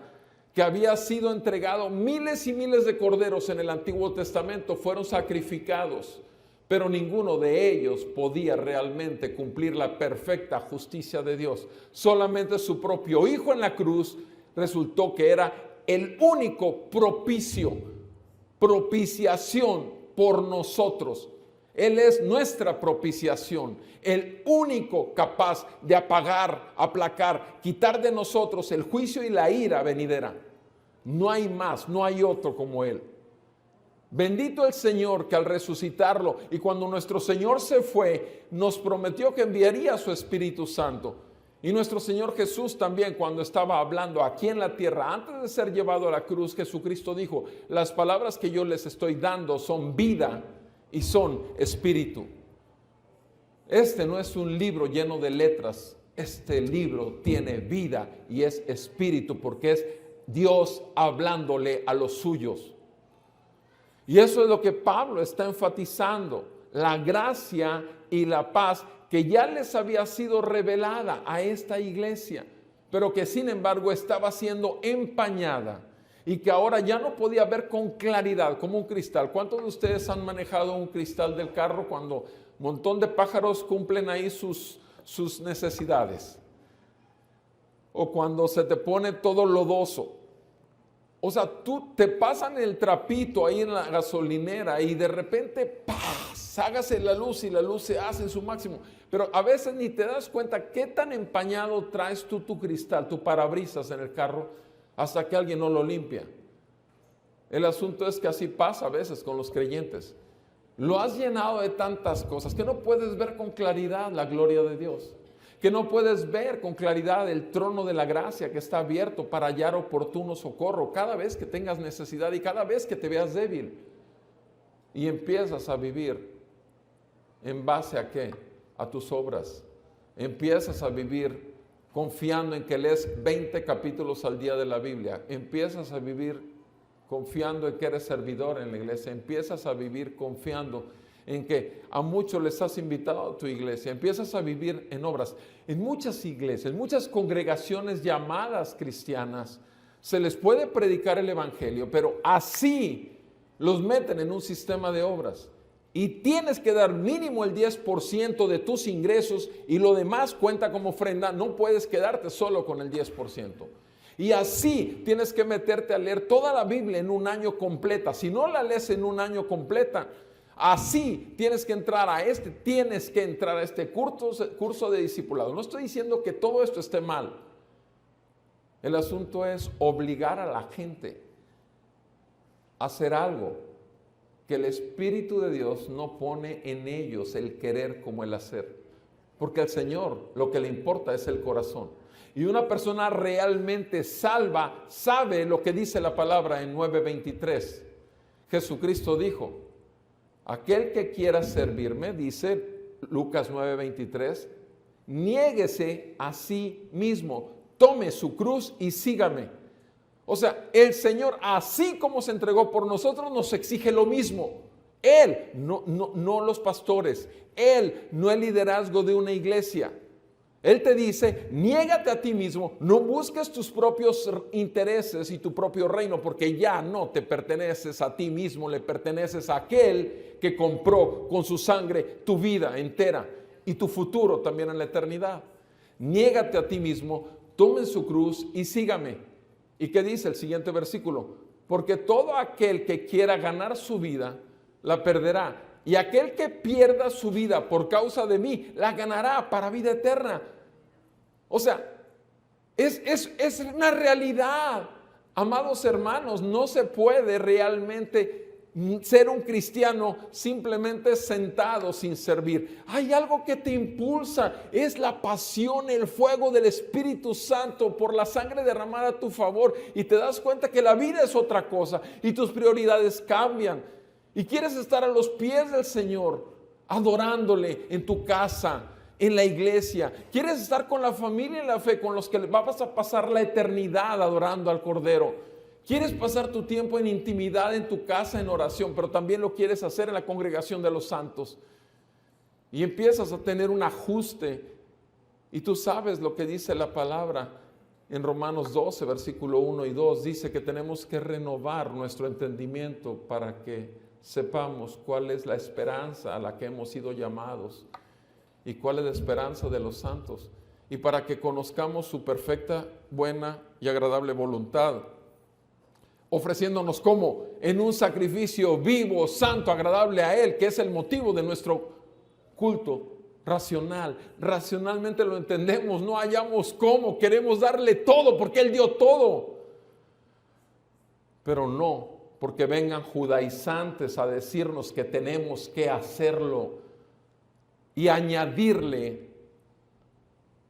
[SPEAKER 1] que había sido entregado. Miles y miles de corderos en el Antiguo Testamento fueron sacrificados, pero ninguno de ellos podía realmente cumplir la perfecta justicia de Dios. Solamente su propio Hijo en la cruz resultó que era el único propiciación por nosotros. Él es nuestra propiciación, el único capaz de aplacar, quitar de nosotros el juicio y la ira venidera. No hay más, no hay otro como Él. Bendito el Señor que al resucitarlo y cuando nuestro Señor se fue, nos prometió que enviaría a su Espíritu Santo. Y nuestro Señor Jesús también, cuando estaba hablando aquí en la tierra, antes de ser llevado a la cruz, Jesucristo dijo: las palabras que yo les estoy dando son vida y son espíritu. Este no es un libro lleno de letras. Este libro tiene vida y es espíritu, porque es Dios hablándole a los suyos. Y eso es lo que Pablo está enfatizando, la gracia y la paz que ya les había sido revelada a esta iglesia, pero que sin embargo estaba siendo empañada y que ahora ya no podía ver con claridad como un cristal. ¿Cuántos de ustedes han manejado un cristal del carro cuando un montón de pájaros cumplen ahí sus necesidades? O cuando se te pone todo lodoso. O sea, tú te pasan el trapito ahí en la gasolinera y de repente, ¡paz!, hágase la luz y la luz se hace en su máximo. Pero a veces ni te das cuenta qué tan empañado traes tú tu cristal, tu parabrisas en el carro, hasta que alguien no lo limpia. El asunto es que así pasa a veces con los creyentes. Lo has llenado de tantas cosas que no puedes ver con claridad la gloria de Dios. Que no puedes ver con claridad el trono de la gracia que está abierto para hallar oportuno socorro cada vez que tengas necesidad y cada vez que te veas débil. Y empiezas a vivir en base a ¿qué? A tus obras. Empiezas a vivir confiando en que lees 20 capítulos al día de la Biblia. Empiezas a vivir confiando en que eres servidor en la iglesia. Empiezas a vivir confiando en que a muchos les has invitado a tu iglesia. Empiezas a vivir en obras. En muchas iglesias, en muchas congregaciones llamadas cristianas, se les puede predicar el evangelio, pero así los meten en un sistema de obras. Y tienes que dar mínimo el 10% de tus ingresos y lo demás cuenta como ofrenda. No puedes quedarte solo con el 10%. Y así tienes que meterte a leer toda la Biblia en un año completa. Si no la lees en un año completa, así tienes que entrar a este curso de discipulado. No estoy diciendo que todo esto esté mal. El asunto es obligar a la gente a hacer algo que el Espíritu de Dios no pone en ellos el querer como el hacer. Porque al Señor lo que le importa es el corazón. Y una persona realmente salva sabe lo que dice la palabra en 9:23. Jesucristo dijo: aquel que quiera servirme, dice Lucas 9:23, niéguese a sí mismo, tome su cruz y sígame. O sea, el Señor, así como se entregó por nosotros, nos exige lo mismo. Él, no los pastores. Él, no el liderazgo de una iglesia. Él te dice, niégate a ti mismo, no busques tus propios intereses y tu propio reino, porque ya no te perteneces a ti mismo, le perteneces a aquel que compró con su sangre tu vida entera y tu futuro también en la eternidad. Niégate a ti mismo, tome su cruz y sígame. ¿Y qué dice el siguiente versículo? Porque todo aquel que quiera ganar su vida, la perderá. Y aquel que pierda su vida por causa de mí, la ganará para vida eterna. O sea, es una realidad. Amados hermanos, no se puede realmente ser un cristiano simplemente sentado sin servir. Hay algo que te impulsa, es la pasión, el fuego del Espíritu Santo por la sangre derramada a tu favor. Y te das cuenta que la vida es otra cosa y tus prioridades cambian. Y quieres estar a los pies del Señor, adorándole en tu casa, en la iglesia. Quieres estar con la familia en la fe, con los que vas a pasar la eternidad adorando al Cordero. Quieres pasar tu tiempo en intimidad en tu casa, en oración, pero también lo quieres hacer en la congregación de los santos. Y empiezas a tener un ajuste. Y tú sabes lo que dice la palabra en Romanos 12, versículo 1 y 2. Dice que tenemos que renovar nuestro entendimiento para que sepamos cuál es la esperanza a la que hemos sido llamados y cuál es la esperanza de los santos, y para que conozcamos su perfecta, buena y agradable voluntad, ofreciéndonos como en un sacrificio vivo, santo, agradable a Él, que es el motivo de nuestro culto racional. Racionalmente lo entendemos, no hallamos cómo, queremos darle todo porque Él dio todo, pero no porque vengan judaizantes a decirnos que tenemos que hacerlo y añadirle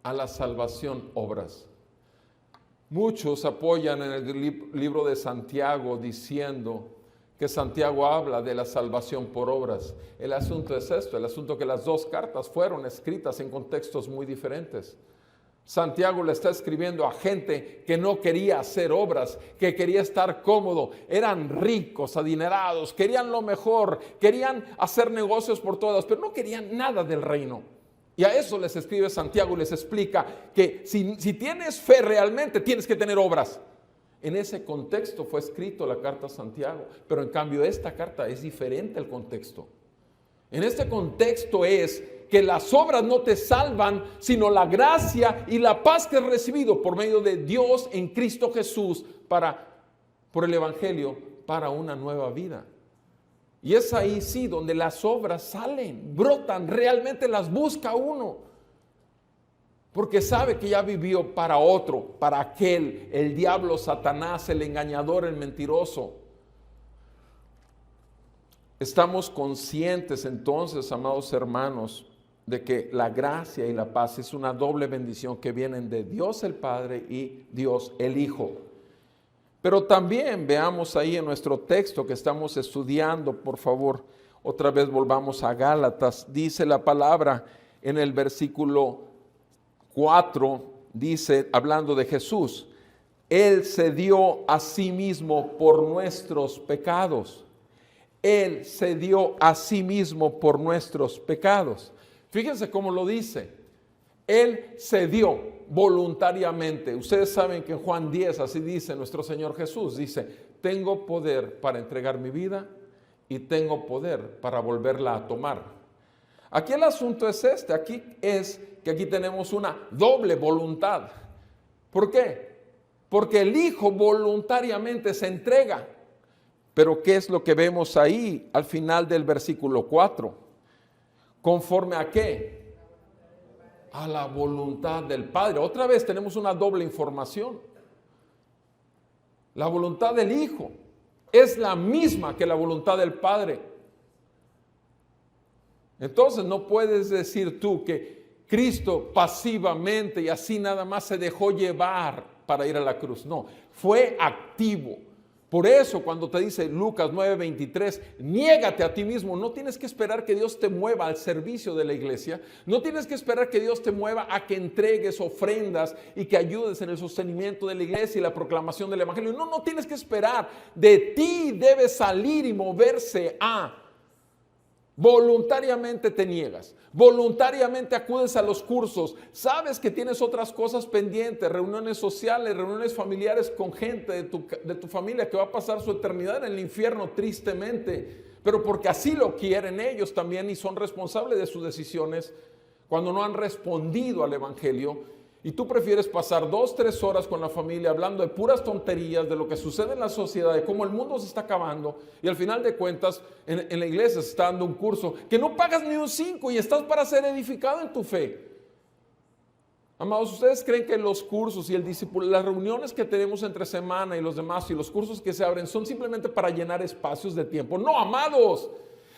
[SPEAKER 1] a la salvación obras. Muchos apoyan en el libro de Santiago diciendo que Santiago habla de la salvación por obras. El asunto es esto, el asunto que las dos cartas fueron escritas en contextos muy diferentes. Santiago le está escribiendo a gente que no quería hacer obras, que quería estar cómodo, eran ricos, adinerados, querían lo mejor, querían hacer negocios por todas, pero no querían nada del reino. Y a eso les escribe Santiago y les explica que si tienes fe realmente tienes que tener obras. En ese contexto fue escrito la carta a Santiago, pero en cambio esta carta es diferente al contexto. En este contexto es que las obras no te salvan, sino la gracia y la paz que has recibido por medio de Dios en Cristo Jesús por el Evangelio para una nueva vida. Y es ahí sí donde las obras salen, brotan, realmente las busca uno. Porque sabe que ya vivió para otro, para aquel, el diablo, Satanás, el engañador, el mentiroso. Estamos conscientes entonces, amados hermanos, de que la gracia y la paz es una doble bendición que vienen de Dios el Padre y Dios el Hijo. Pero también veamos ahí en nuestro texto que estamos estudiando, por favor, otra vez volvamos a Gálatas. Dice la palabra en el versículo 4, dice, hablando de Jesús, Él se dio a sí mismo por nuestros pecados. Él se dio a sí mismo por nuestros pecados. Fíjense cómo lo dice. Él se dio voluntariamente. Ustedes saben que en Juan 10 así dice nuestro Señor Jesús. Dice, tengo poder para entregar mi vida y tengo poder para volverla a tomar. Aquí el asunto es este. Aquí tenemos una doble voluntad. ¿Por qué? Porque el Hijo voluntariamente se entrega. Pero ¿qué es lo que vemos ahí al final del versículo 4? ¿Conforme a qué? A la voluntad del Padre. Otra vez tenemos una doble información. La voluntad del Hijo es la misma que la voluntad del Padre. Entonces no puedes decir tú que Cristo pasivamente y así nada más se dejó llevar para ir a la cruz. No, fue activo. Por eso cuando te dice Lucas 9:23, niégate a ti mismo, no tienes que esperar que Dios te mueva al servicio de la iglesia, no tienes que esperar que Dios te mueva a que entregues ofrendas y que ayudes en el sostenimiento de la iglesia y la proclamación del evangelio. No tienes que esperar, de ti debe salir y moverse a Voluntariamente te niegas, voluntariamente acudes a los cursos, sabes que tienes otras cosas pendientes, reuniones sociales, reuniones familiares con gente de tu familia que va a pasar su eternidad en el infierno tristemente, pero porque así lo quieren ellos también y son responsables de sus decisiones cuando no han respondido al Evangelio. Y tú prefieres pasar 2, 3 horas con la familia hablando de puras tonterías, de lo que sucede en la sociedad, de cómo el mundo se está acabando. Y al final de cuentas, en la iglesia se está dando un curso que no pagas ni un 5 y estás para ser edificado en tu fe. Amados, ¿ustedes creen que los cursos y el discipulado, las reuniones que tenemos entre semana y los demás y los cursos que se abren son simplemente para llenar espacios de tiempo? No, amados.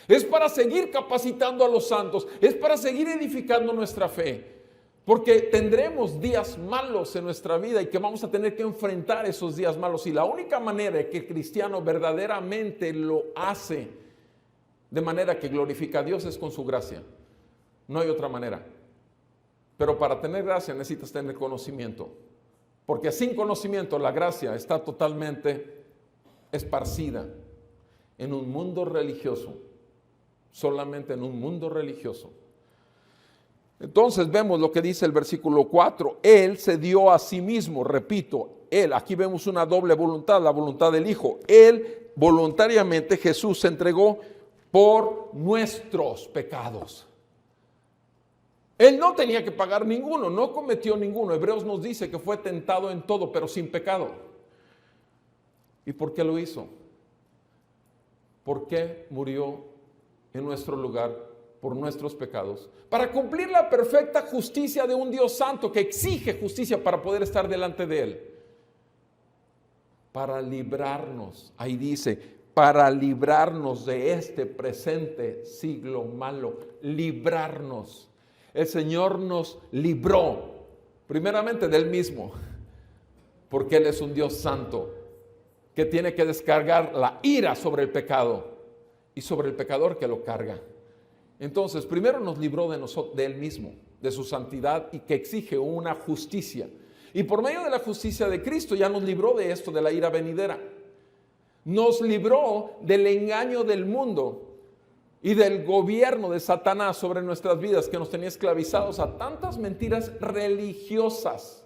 [SPEAKER 1] Es para seguir capacitando a los santos. Es para seguir edificando nuestra fe. Porque tendremos días malos en nuestra vida y que vamos a tener que enfrentar esos días malos. Y la única manera que el cristiano verdaderamente lo hace de manera que glorifica a Dios es con su gracia. No hay otra manera. Pero para tener gracia necesitas tener conocimiento. Porque sin conocimiento la gracia está totalmente esparcida en un mundo religioso. Solamente en un mundo religioso. Entonces vemos lo que dice el versículo 4. Él se dio a sí mismo, repito, Él, aquí vemos una doble voluntad, la voluntad del Hijo. Él voluntariamente, Jesús se entregó por nuestros pecados. Él no tenía que pagar ninguno, no cometió ninguno. Hebreos nos dice que fue tentado en todo, pero sin pecado. ¿Y por qué lo hizo? ¿Por qué murió en nuestro lugar? Por nuestros pecados, para cumplir la perfecta justicia de un Dios santo que exige justicia para poder estar delante de Él. Para librarnos, ahí dice, para librarnos de este presente siglo malo, librarnos. El Señor nos libró, primeramente de Él mismo, porque Él es un Dios santo, que tiene que descargar la ira sobre el pecado y sobre el pecador que lo carga. Entonces, primero nos libró de Él mismo, de su santidad y que exige una justicia. Y por medio de la justicia de Cristo ya nos libró de esto, de la ira venidera. Nos libró del engaño del mundo y del gobierno de Satanás sobre nuestras vidas que nos tenía esclavizados a tantas mentiras religiosas.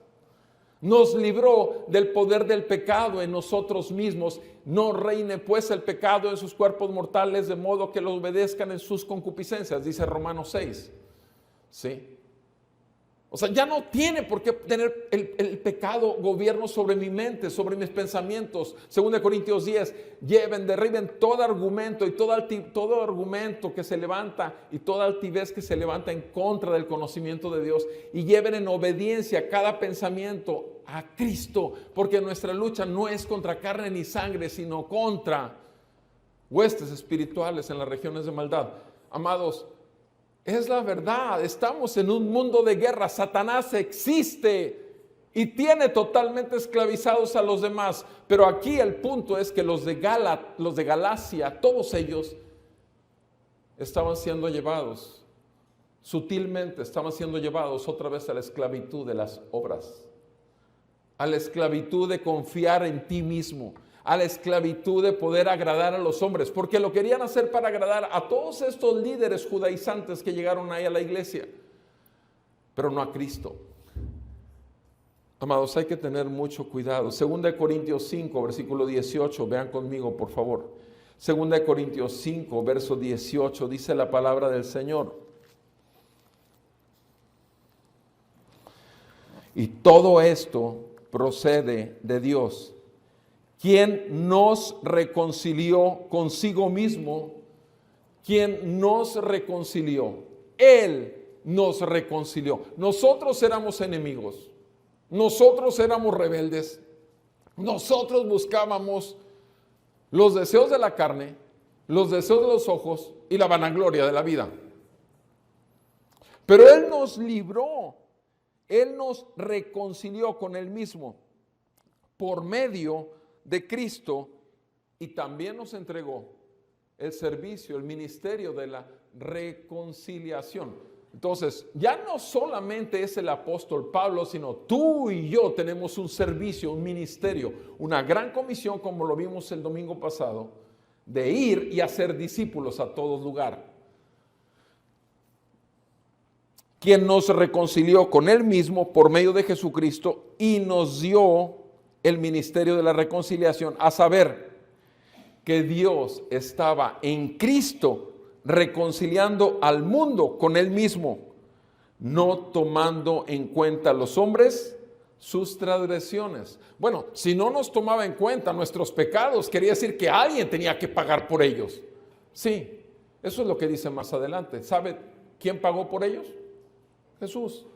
[SPEAKER 1] Nos libró del poder del pecado en nosotros mismos. No reine pues el pecado en sus cuerpos mortales, de modo que lo obedezcan en sus concupiscencias, dice Romanos 6. ¿Sí? O sea, ya no tiene por qué tener el pecado gobierno sobre mi mente, sobre mis pensamientos. 2 Corintios 10, derriben todo argumento y todo argumento que se levanta y toda altivez que se levanta en contra del conocimiento de Dios y lleven en obediencia cada pensamiento a Cristo, porque nuestra lucha no es contra carne ni sangre, sino contra huestes espirituales en las regiones de maldad. Amados, es la verdad, estamos en un mundo de guerra, Satanás existe y tiene totalmente esclavizados a los demás, pero aquí el punto es que los de Galacia, todos ellos estaban siendo llevados, sutilmente estaban siendo llevados otra vez a la esclavitud de las obras, a la esclavitud de confiar en ti mismo, a la esclavitud de poder agradar a los hombres, porque lo querían hacer para agradar a todos estos líderes judaizantes que llegaron ahí a la iglesia, pero no a Cristo. Amados, hay que tener mucho cuidado. 2 Corintios 5, versículo 18, vean conmigo por favor. 2 Corintios 5, verso 18, dice la palabra del Señor. Y todo esto procede de Dios, quien nos reconcilió consigo mismo, quien nos reconcilió. Él nos reconcilió. Nosotros éramos enemigos, nosotros éramos rebeldes, nosotros buscábamos los deseos de la carne, los deseos de los ojos y la vanagloria de la vida. Pero Él nos libró, Él nos reconcilió con Él mismo por medio de Cristo y también nos entregó el servicio, el ministerio de la reconciliación. Entonces, ya no solamente es el apóstol Pablo, sino tú y yo tenemos un servicio, un ministerio, una gran comisión, como lo vimos el domingo pasado, de ir y hacer discípulos a todo lugar. quien nos reconcilió con Él mismo por medio de Jesucristo y nos dio el ministerio de la reconciliación, a saber, que Dios estaba en Cristo reconciliando al mundo con Él mismo, no tomando en cuenta a los hombres sus transgresiones. Bueno, si no nos tomaba en cuenta nuestros pecados, quería decir que alguien tenía que pagar por ellos. Sí, eso es lo que dice más adelante. ¿Sabe quién pagó por ellos? Jesús.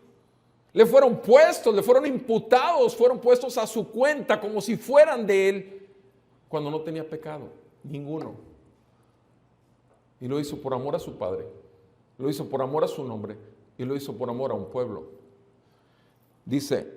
[SPEAKER 1] Le fueron puestos, le fueron imputados, fueron puestos a su cuenta como si fueran de Él, cuando no tenía pecado, ninguno. Y lo hizo por amor a su Padre, lo hizo por amor a su nombre y lo hizo por amor a un pueblo. Dice,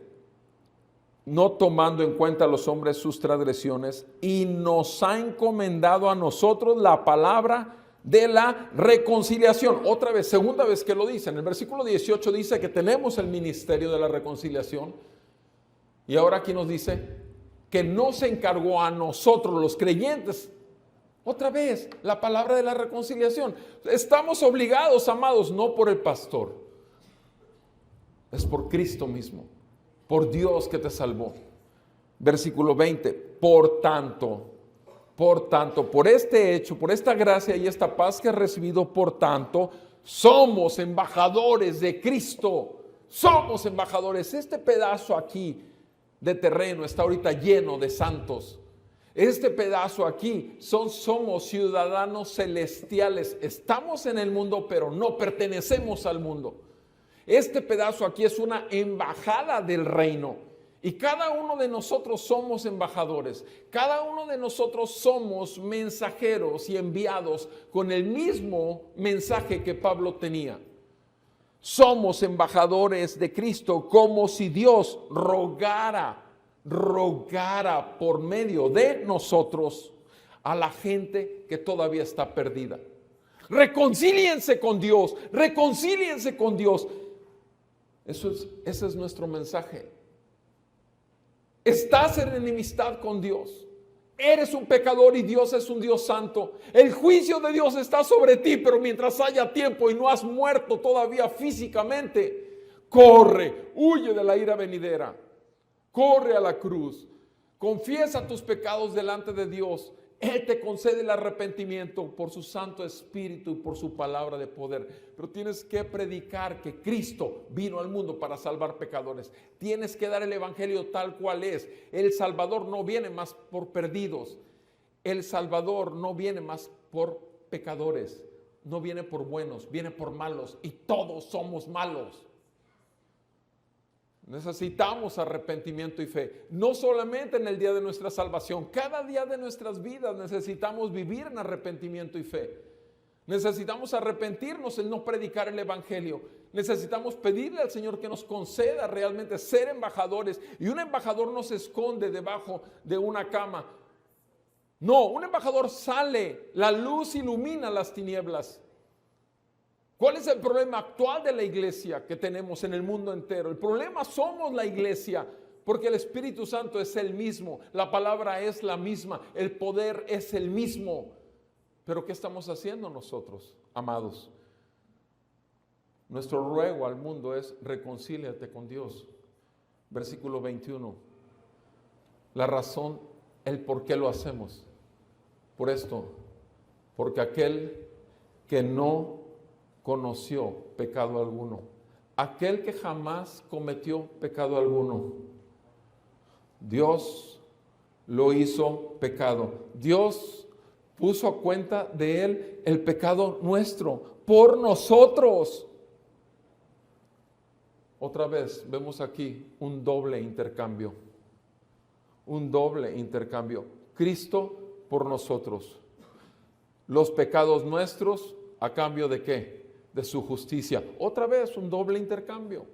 [SPEAKER 1] no tomando en cuenta a los hombres sus transgresiones, y nos ha encomendado a nosotros la palabra de la reconciliación. Otra vez, segunda vez que lo dice. En el versículo 18 dice que tenemos el ministerio de la reconciliación. Y ahora aquí nos dice que no se encargó a nosotros los creyentes. Otra vez, la palabra de la reconciliación. Estamos obligados, amados, no por el pastor. Es por Cristo mismo, por Dios que te salvó. Versículo 20, por tanto, por este hecho, por esta gracia y esta paz que has recibido, por tanto, somos embajadores de Cristo. Somos embajadores. Este pedazo aquí de terreno está ahorita lleno de santos. Este pedazo aquí somos ciudadanos celestiales. Estamos en el mundo, pero no pertenecemos al mundo. Este pedazo aquí es una embajada del reino. Y cada uno de nosotros somos embajadores. Cada uno de nosotros somos mensajeros y enviados con el mismo mensaje que Pablo tenía. Somos embajadores de Cristo, como si Dios rogara por medio de nosotros a la gente que todavía está perdida. Reconcíliense con Dios, reconcíliense con Dios. Ese es nuestro mensaje. Estás en enemistad con Dios. Eres un pecador y Dios es un Dios santo. El juicio de Dios está sobre ti, pero mientras haya tiempo y no has muerto todavía físicamente, corre, huye de la ira venidera. Corre a la cruz. Confiesa tus pecados delante de Dios. Él te concede el arrepentimiento por su Santo Espíritu y por su palabra de poder. Pero tienes que predicar que Cristo vino al mundo para salvar pecadores. Tienes que dar el evangelio tal cual es. El Salvador no viene más por perdidos. El Salvador no viene más por pecadores. No viene por buenos, viene por malos. Y todos somos malos. Necesitamos arrepentimiento y fe, no solamente en el día de nuestra salvación, cada día de nuestras vidas necesitamos vivir en arrepentimiento y fe. Necesitamos arrepentirnos en no predicar el evangelio. Necesitamos pedirle al Señor que nos conceda realmente ser embajadores. Y un embajador no se esconde debajo de una cama. No, un embajador sale, la luz ilumina las tinieblas. ¿Cuál es el problema actual de la iglesia que tenemos en el mundo entero? El problema somos la iglesia, porque el Espíritu Santo es el mismo, la palabra es la misma, el poder es el mismo. Pero ¿qué estamos haciendo nosotros, amados? Nuestro ruego al mundo es: reconcíliate con Dios. Versículo 21. La razón, el por qué lo hacemos. Por esto, porque aquel que no conoció pecado alguno, aquel que jamás cometió pecado alguno, Dios lo hizo pecado. Dios puso a cuenta de él el pecado nuestro por nosotros. Otra vez vemos aquí un doble intercambio. Un doble intercambio. Cristo por nosotros. Los pecados nuestros, ¿a cambio de qué? De su justicia. Otra vez un doble intercambio.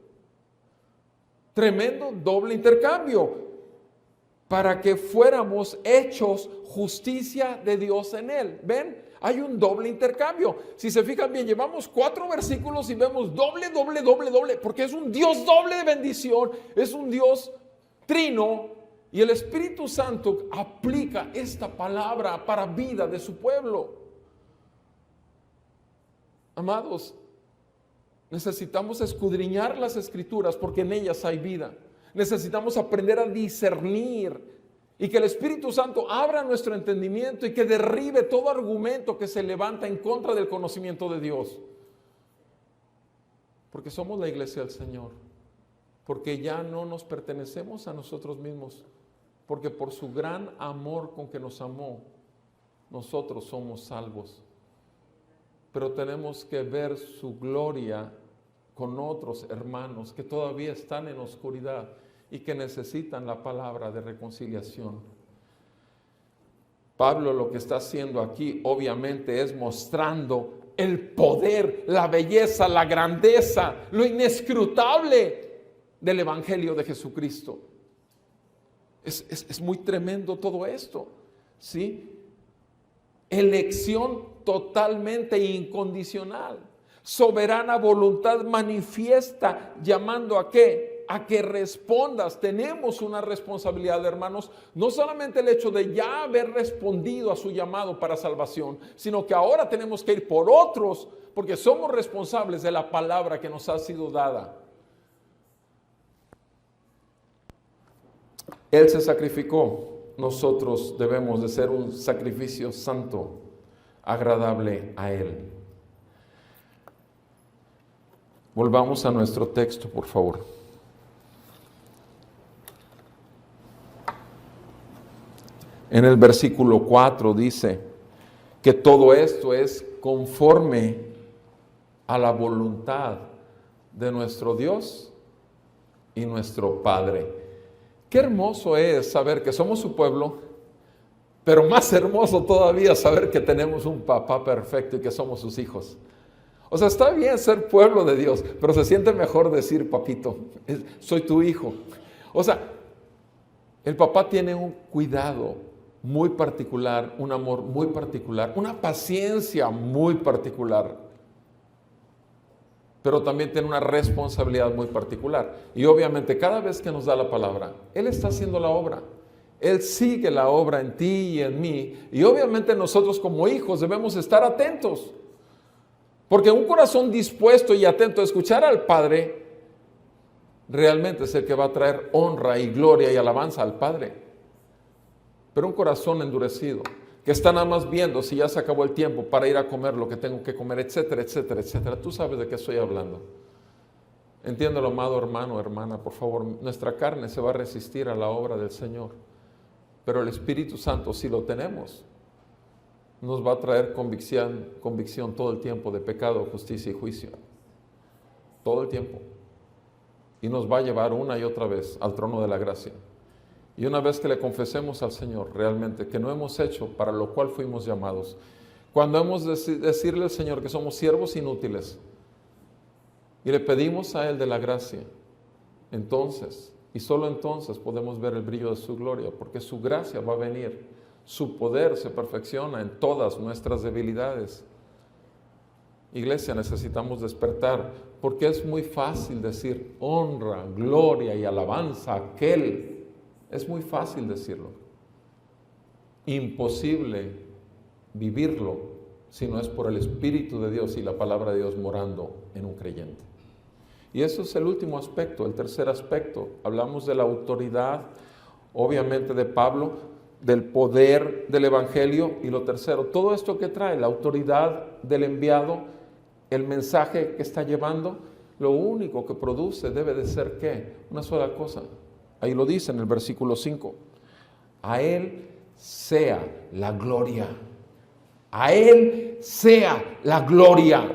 [SPEAKER 1] Tremendo doble intercambio. Para que fuéramos hechos justicia de Dios en él. ¿Ven? Hay un doble intercambio. Si se fijan bien, llevamos 4 versículos y vemos doble, porque es un Dios doble de bendición, es un Dios trino, y el Espíritu Santo aplica esta palabra para vida de su pueblo. Amados, Necesitamos escudriñar las Escrituras porque en ellas hay vida. Necesitamos aprender a discernir y que el Espíritu Santo abra nuestro entendimiento y que derribe todo argumento que se levanta en contra del conocimiento de Dios. Porque somos la iglesia del Señor. Porque ya no nos pertenecemos a nosotros mismos. Porque por su gran amor con que nos amó, nosotros somos salvos. Pero tenemos que ver su gloria con otros hermanos que todavía están en oscuridad y que necesitan la palabra de reconciliación. Pablo lo que está haciendo aquí obviamente es mostrando el poder, la belleza, la grandeza, lo inescrutable del Evangelio de Jesucristo. Es muy tremendo todo esto, ¿sí? Elección totalmente incondicional, soberana voluntad manifiesta, llamando ¿a qué? A que respondas. Tenemos una responsabilidad, hermanos, no solamente el hecho de ya haber respondido a su llamado para salvación, sino que ahora tenemos que ir por otros, porque somos responsables de la palabra que nos ha sido dada. Él se sacrificó. Nosotros debemos de ser un sacrificio santo, agradable a Él. Volvamos a nuestro texto, por favor. En el versículo 4 dice que todo esto es conforme a la voluntad de nuestro Dios y nuestro Padre. Qué hermoso es saber que somos su pueblo, pero más hermoso todavía saber que tenemos un papá perfecto y que somos sus hijos. O sea, está bien ser pueblo de Dios, pero se siente mejor decir papito, soy tu hijo. O sea, el papá tiene un cuidado muy particular, un amor muy particular, una paciencia muy particular, pero también tiene una responsabilidad muy particular. Y obviamente cada vez que nos da la palabra, Él está haciendo la obra. Él sigue la obra en ti y en mí. Y obviamente nosotros como hijos debemos estar atentos. Porque un corazón dispuesto y atento a escuchar al Padre, realmente es el que va a traer honra y gloria y alabanza al Padre. Pero un corazón endurecido, que está nada más viendo si ya se acabó el tiempo para ir a comer lo que tengo que comer, etcétera, etcétera, etcétera. Tú sabes de qué estoy hablando. Entiéndelo, amado hermano, hermana, por favor. Nuestra carne se va a resistir a la obra del Señor. Pero el Espíritu Santo, si lo tenemos, nos va a traer convicción todo el tiempo de pecado, justicia y juicio. Todo el tiempo. Y nos va a llevar una y otra vez al trono de la gracia. Y una vez que le confesemos al Señor realmente que no hemos hecho para lo cual fuimos llamados, cuando hemos de decirle al Señor que somos siervos inútiles y le pedimos a Él de la gracia, entonces, y solo entonces podemos ver el brillo de su gloria, porque su gracia va a venir, su poder se perfecciona en todas nuestras debilidades. Iglesia, necesitamos despertar, porque es muy fácil decir honra, gloria y alabanza a aquel. Es muy fácil decirlo. Imposible vivirlo si no es por el Espíritu de Dios y la palabra de Dios morando en un creyente. Y eso es el último aspecto, el tercer aspecto. Hablamos de la autoridad, obviamente de Pablo, del poder del Evangelio y lo tercero, todo esto que trae, la autoridad del enviado, el mensaje que está llevando, lo único que produce debe de ser ¿qué? Una sola cosa. Ahí lo dice en el versículo 5. A Él sea la gloria. A Él sea la gloria.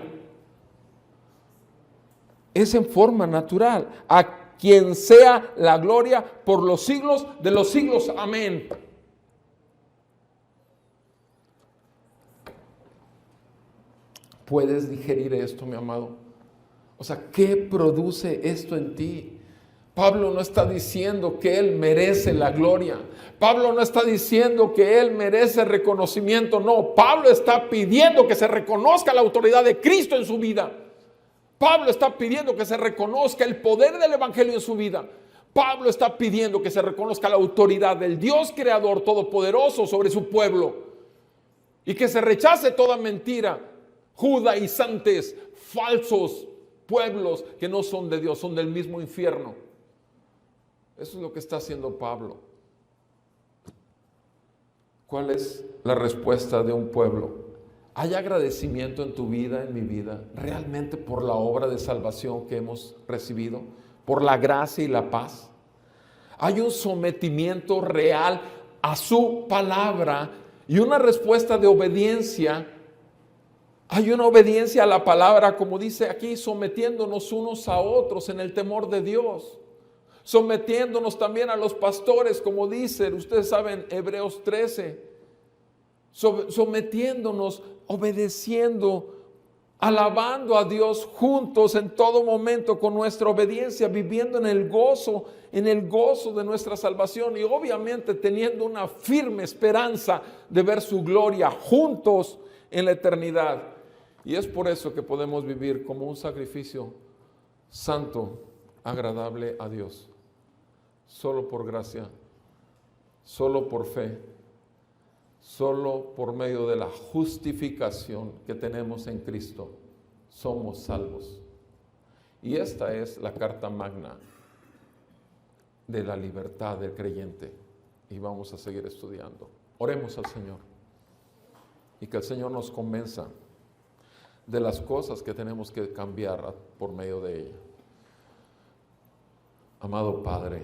[SPEAKER 1] Es en forma natural. A quien sea la gloria por los siglos de los siglos. Amén. ¿Puedes digerir esto, mi amado? O sea, ¿qué produce esto en ti? Pablo no está diciendo que él merece la gloria. Pablo no está diciendo que él merece reconocimiento. No, Pablo está pidiendo que se reconozca la autoridad de Cristo en su vida. Pablo está pidiendo que se reconozca el poder del Evangelio en su vida. Pablo está pidiendo que se reconozca la autoridad del Dios Creador Todopoderoso sobre su pueblo. Y que se rechace toda mentira, judaizantes, falsos, pueblos que no son de Dios, son del mismo infierno. Eso es lo que está haciendo Pablo. ¿Cuál es la respuesta de un pueblo? ¿Hay agradecimiento en tu vida, en mi vida, realmente por la obra de salvación que hemos recibido? ¿Por la gracia y la paz? ¿Hay un sometimiento real a su palabra y una respuesta de obediencia? Hay una obediencia a la palabra, como dice aquí, sometiéndonos unos a otros en el temor de Dios. Sometiéndonos también a los pastores, como dicen, ustedes saben, Hebreos 13. Sometiéndonos, obedeciendo, alabando a Dios juntos en todo momento con nuestra obediencia, viviendo en el gozo de nuestra salvación y obviamente teniendo una firme esperanza de ver su gloria juntos en la eternidad. Y es por eso que podemos vivir como un sacrificio santo, agradable a Dios, solo por gracia, solo por fe, solo por medio de la justificación que tenemos en Cristo, somos salvos. Y esta es la carta magna de la libertad del creyente. Y vamos a seguir estudiando. Oremos al Señor. Y que el Señor nos convenza de las cosas que tenemos que cambiar por medio de ella. Amado Padre,